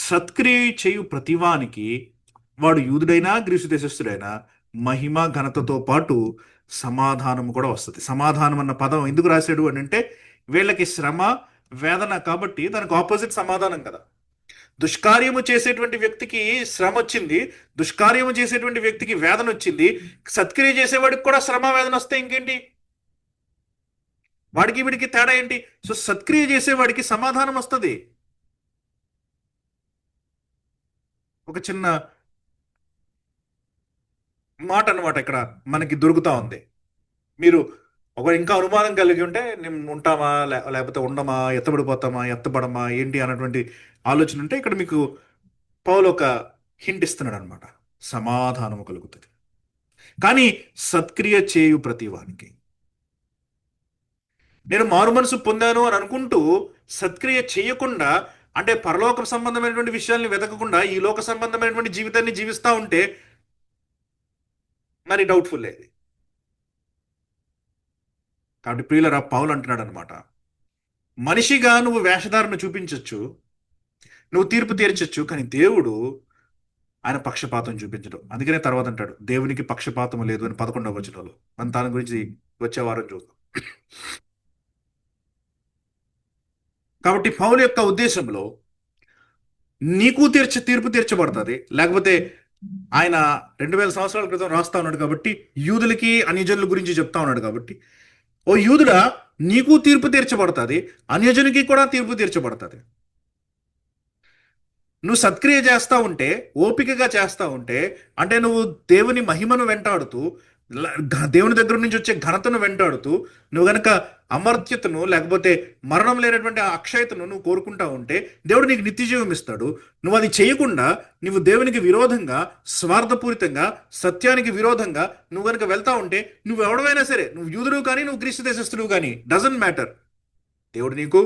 సత్క్రియ చేయు ప్రతివానికి, వాడు యూదుడైనా గ్రీసు దేశస్థుడైనా, మహిమ ఘనతతో పాటు సమాధానం కూడా వస్తుంది. సమాధానం అన్న పదం ఎందుకు రాశాడు అని అంటే, వీళ్ళకి శ్రమ వేదన కాబట్టి దానికి ఆపోజిట్ సమాధానం కదా. దుష్కార్యము చేసేటువంటి వ్యక్తికి శ్రమ వచ్చింది, దుష్కార్యము చేసేటువంటి వ్యక్తికి వేదన వచ్చింది. సత్క్రియ చేసేవాడికి కూడా శ్రమ వేదన వస్తే ఇంకేంటి, వాడికి వీడికి తేడా ఏంటి? సో సత్క్రియ చేసేవాడికి సమాధానం వస్తుంది. ఒక చిన్న మాట అనమాట ఇక్కడ మనకి దొరుకుతా ఉంది. మీరు ఒక ఇంకా అనుమానం కలిగి ఉంటే, నేను ఉంటామా లేకపోతే ఉండమా, ఎత్తబడిపోతామా ఎత్తబడమా ఏంటి అన్నటువంటి ఆలోచన ఉంటే, ఇక్కడ మీకు పౌలు ఒక హింట్ ఇస్తున్నాడు అనమాట. సమాధానము కలుగుతుంది. కానీ సత్క్రియ చేయు ప్రతివానికి, నేను మారు మనసు పొందాను అని అనుకుంటూ సత్క్రియ చేయకుండా, అంటే పరలోక సంబంధమైనటువంటి విషయాల్ని వెతకకుండా ఈ లోక సంబంధమైనటువంటి జీవితాన్ని జీవిస్తూ ఉంటే మరి డౌట్ఫుల్ లేదు. కాబట్టి ప్రియులరా, పౌలు అంటున్నాడు అనమాట, మనిషిగా నువ్వు వేషధారణ చూపించవచ్చు, నువ్వు తీర్పు తీర్చచ్చు, కానీ దేవుడు ఆయన పక్షపాతం చూపించడు. అందుకనే తర్వాత అంటాడు, దేవునికి పక్షపాతం లేదు అని 11వ వచనంలో. మన దాని గురించి వచ్చే వారం చూద్దాం. కాబట్టి పౌలు యొక్క ఉద్దేశంలో నీకు తీర్పు తీర్చబడుతుంది. లేకపోతే ఆయన 2000 సంవత్సరాల క్రితం రాస్తా ఉన్నాడు కాబట్టి యూదులకి అన్యజనుల గురించి చెప్తా ఉన్నాడు కాబట్టి, ఓ యూదుడా, నీకు తీర్పు తీర్చబడుతుంది, అన్యజనునికి కూడా తీర్పు తీర్చబడుతుంది. నువ్వు సత్క్రియ చేస్తూ ఉంటే, ఓపికగా చేస్తూ ఉంటే, అంటే నువ్వు దేవుని మహిమను వెంటాడుతూ దేవుని దగ్గర నుంచి వచ్చే ఘనతను వెంటాడుతూ నువ్వు గనక అమర్త్యతను లేకపోతే మరణం లేనటువంటి ఆ అక్షయతను నువ్వు కోరుకుంటా ఉంటే దేవుడు నీకు నిత్య జీవం ఇస్తాడు. నువ్వు అది చేయకుండా నువ్వు దేవునికి విరోధంగా, స్వార్థపూరితంగా, సత్యానికి విరోధంగా నువ్వు గనక వెళ్తా ఉంటే, నువ్వు ఎవడమైనా సరే, నువ్వు యూదుడు కానీ నువ్వు క్రీస్తు దేశస్థుడు కానీ, డజంట్ మ్యాటర్, దేవుడు నీకు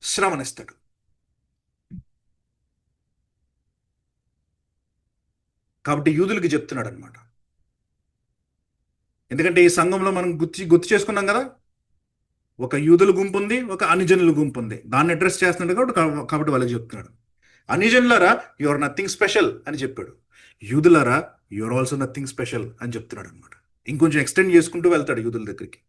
శ్రమనిస్తాడు. కాబట్టి యూదులకి చెప్తున్నాడు అనమాట. ఎందుకంటే ఈ సంఘంలో మనం గుర్తు చేసుకున్నాం కదా, ఒక యూదుల గుంపు ఉంది, ఒక అన్యజనుల గుంపు ఉంది. దాన్ని అడ్రస్ చేస్తున్నాడు కాబట్టి వాళ్ళకి చెప్తున్నాడు, అన్యజనులారా యు ఆర్ నథింగ్ స్పెషల్ అని చెప్పాడు, యూదులారా you are also nothing special అని చెప్తున్నాడు అనమాట. ఇంకొంచెం ఎక్స్టెండ్ చేసుకుంటూ వెళ్తాడు యూదుల దగ్గరికి.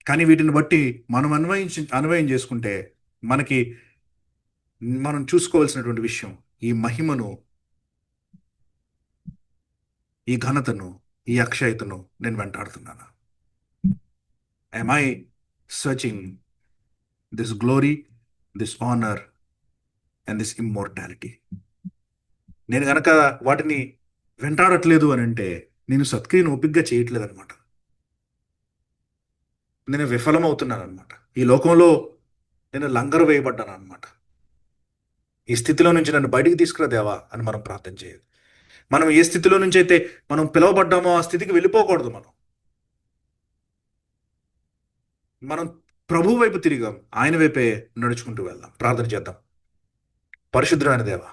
కానీ వీటిని బట్టి మనం అన్వయం చేసుకుంటే మనం చూసుకోవాల్సినటువంటి విషయం, ఈ మహిమను, ఈ ఘనతను, ఈ అక్షయతను నేను వెంటాడుతున్నాను. am I searching this glory, this honor and this immortality? నేను గనక వాటిని వెంటాడట్లేదు అని అంటే నేను సత్క్రియను ఓపికగా చేయట్లేదు అనమాట. నేను విఫలమవుతున్నాను అనమాట. ఈ లోకంలో నేను లంగరు వేయబడ్డాను అనమాట. ఈ స్థితిలో నుంచి నన్ను బయటికి తీసుకురా దేవా అని మనం ప్రార్థన చేయాలి. మనం ఏ స్థితిలో నుంచి అయితే మనం పిలువబడ్డామో ఆ స్థితికి వెళ్ళిపోకూడదు. మనం ప్రభు వైపు తిరిగాం, ఆయన వైపే నడుచుకుంటూ వెళ్దాం. ప్రార్థన చేద్దాం. పరిశుద్ధమైన దేవా,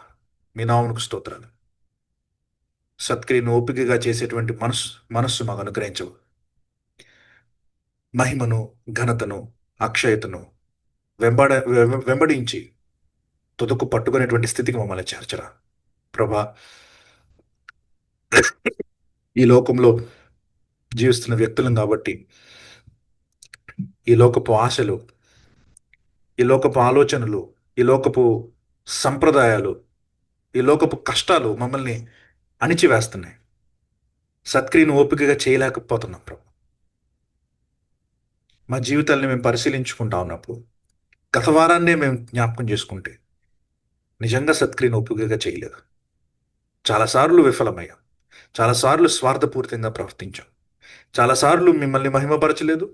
మీ నామమునకు స్తోత్రాలు. సత్క్రియను ఓపికగా చేసేటువంటి మనస్సు మాకు అనుగ్రహించవు. మహిమను, ఘనతను, అక్షయతను వెంబడించి తుదకు పట్టుకునేటువంటి స్థితికి మమ్మల్ని చేర్చరా ప్రభా. ఈ లోకంలో జీవిస్తున్న వ్యక్తులం కాబట్టి ఈ లోకపు ఆశలు, ఈ లోకపు ఆలోచనలు, ఈ లోకపు సంప్రదాయాలు, ఈ లోకపు కష్టాలు మమ్మల్ని అణిచివేస్తున్నాయి. సత్క్రియను ఓపికగా చేయలేకపోతున్నాం ప్రభు. మా జీవితాన్ని మేము పరిశీలించుకుంటా ఉన్నప్పుడు గత వారాన్నే మేము జ్ఞాపకం చేసుకుంటే నిజంగా సత్క్రియను ఓపికగా చేయలేదు. చాలాసార్లు విఫలమయ్యాం, చాలాసార్లు స్వార్థపూరితంగా ప్రవర్తించాం, చాలాసార్లు మిమ్మల్ని మహిమపరచలేదు,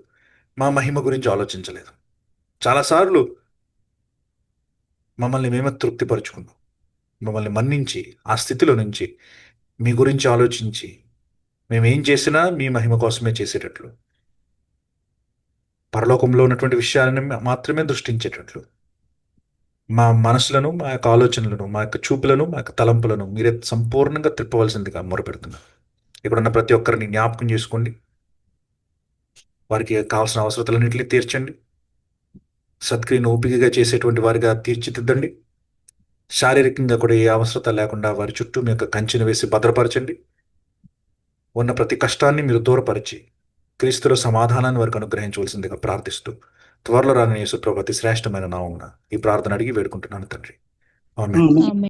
మా మహిమ గురించి ఆలోచించలేదు, చాలాసార్లు మమ్మల్ని మేమే తృప్తిపరుచుకున్నాం. మమ్మల్ని మన్నించి ఆ స్థితిలో నుంచి మీ గురించి ఆలోచించి మేమేం చేసినా మీ మహిమ కోసమే చేసేటట్లు, పరలోకంలో ఉన్నటువంటి విషయాలను మాత్రమే దృష్టించేటట్లు మా మనసులను, మా యొక్క ఆలోచనలను, మా యొక్క చూపులను, మా యొక్క తలంపులను మీరే సంపూర్ణంగా త్రిప్పవలసిందిగా మొరపెడుతున్నాను. ఇక్కడున్న ప్రతి ఒక్కరిని జ్ఞాపకం చేసుకోండి, వారికి కావాల్సిన అవసరతలన్నింటినీ తీర్చండి, సత్క్రియను ఓపికగా చేసేటువంటి వారిగా తీర్చిదిద్దండి. శారీరకంగా కూడా ఏ అవసరత లేకుండా వారి చుట్టూ మీ యొక్క కంచెను వేసి భద్రపరచండి. ఉన్న ప్రతి కష్టాన్ని మీరు దూరపరిచి క్రీస్తులో సమాధానాన్ని వారికి అనుగ్రహించవలసిందిగా ప్రార్థిస్తూ త్వరలో రాని యేసు ప్రభు అతి శ్రేష్టమైన నామమున ఈ ప్రార్థన అడిగి వేడుకుంటున్నాను తండ్రి. ఆమేన్. ఆమేన్.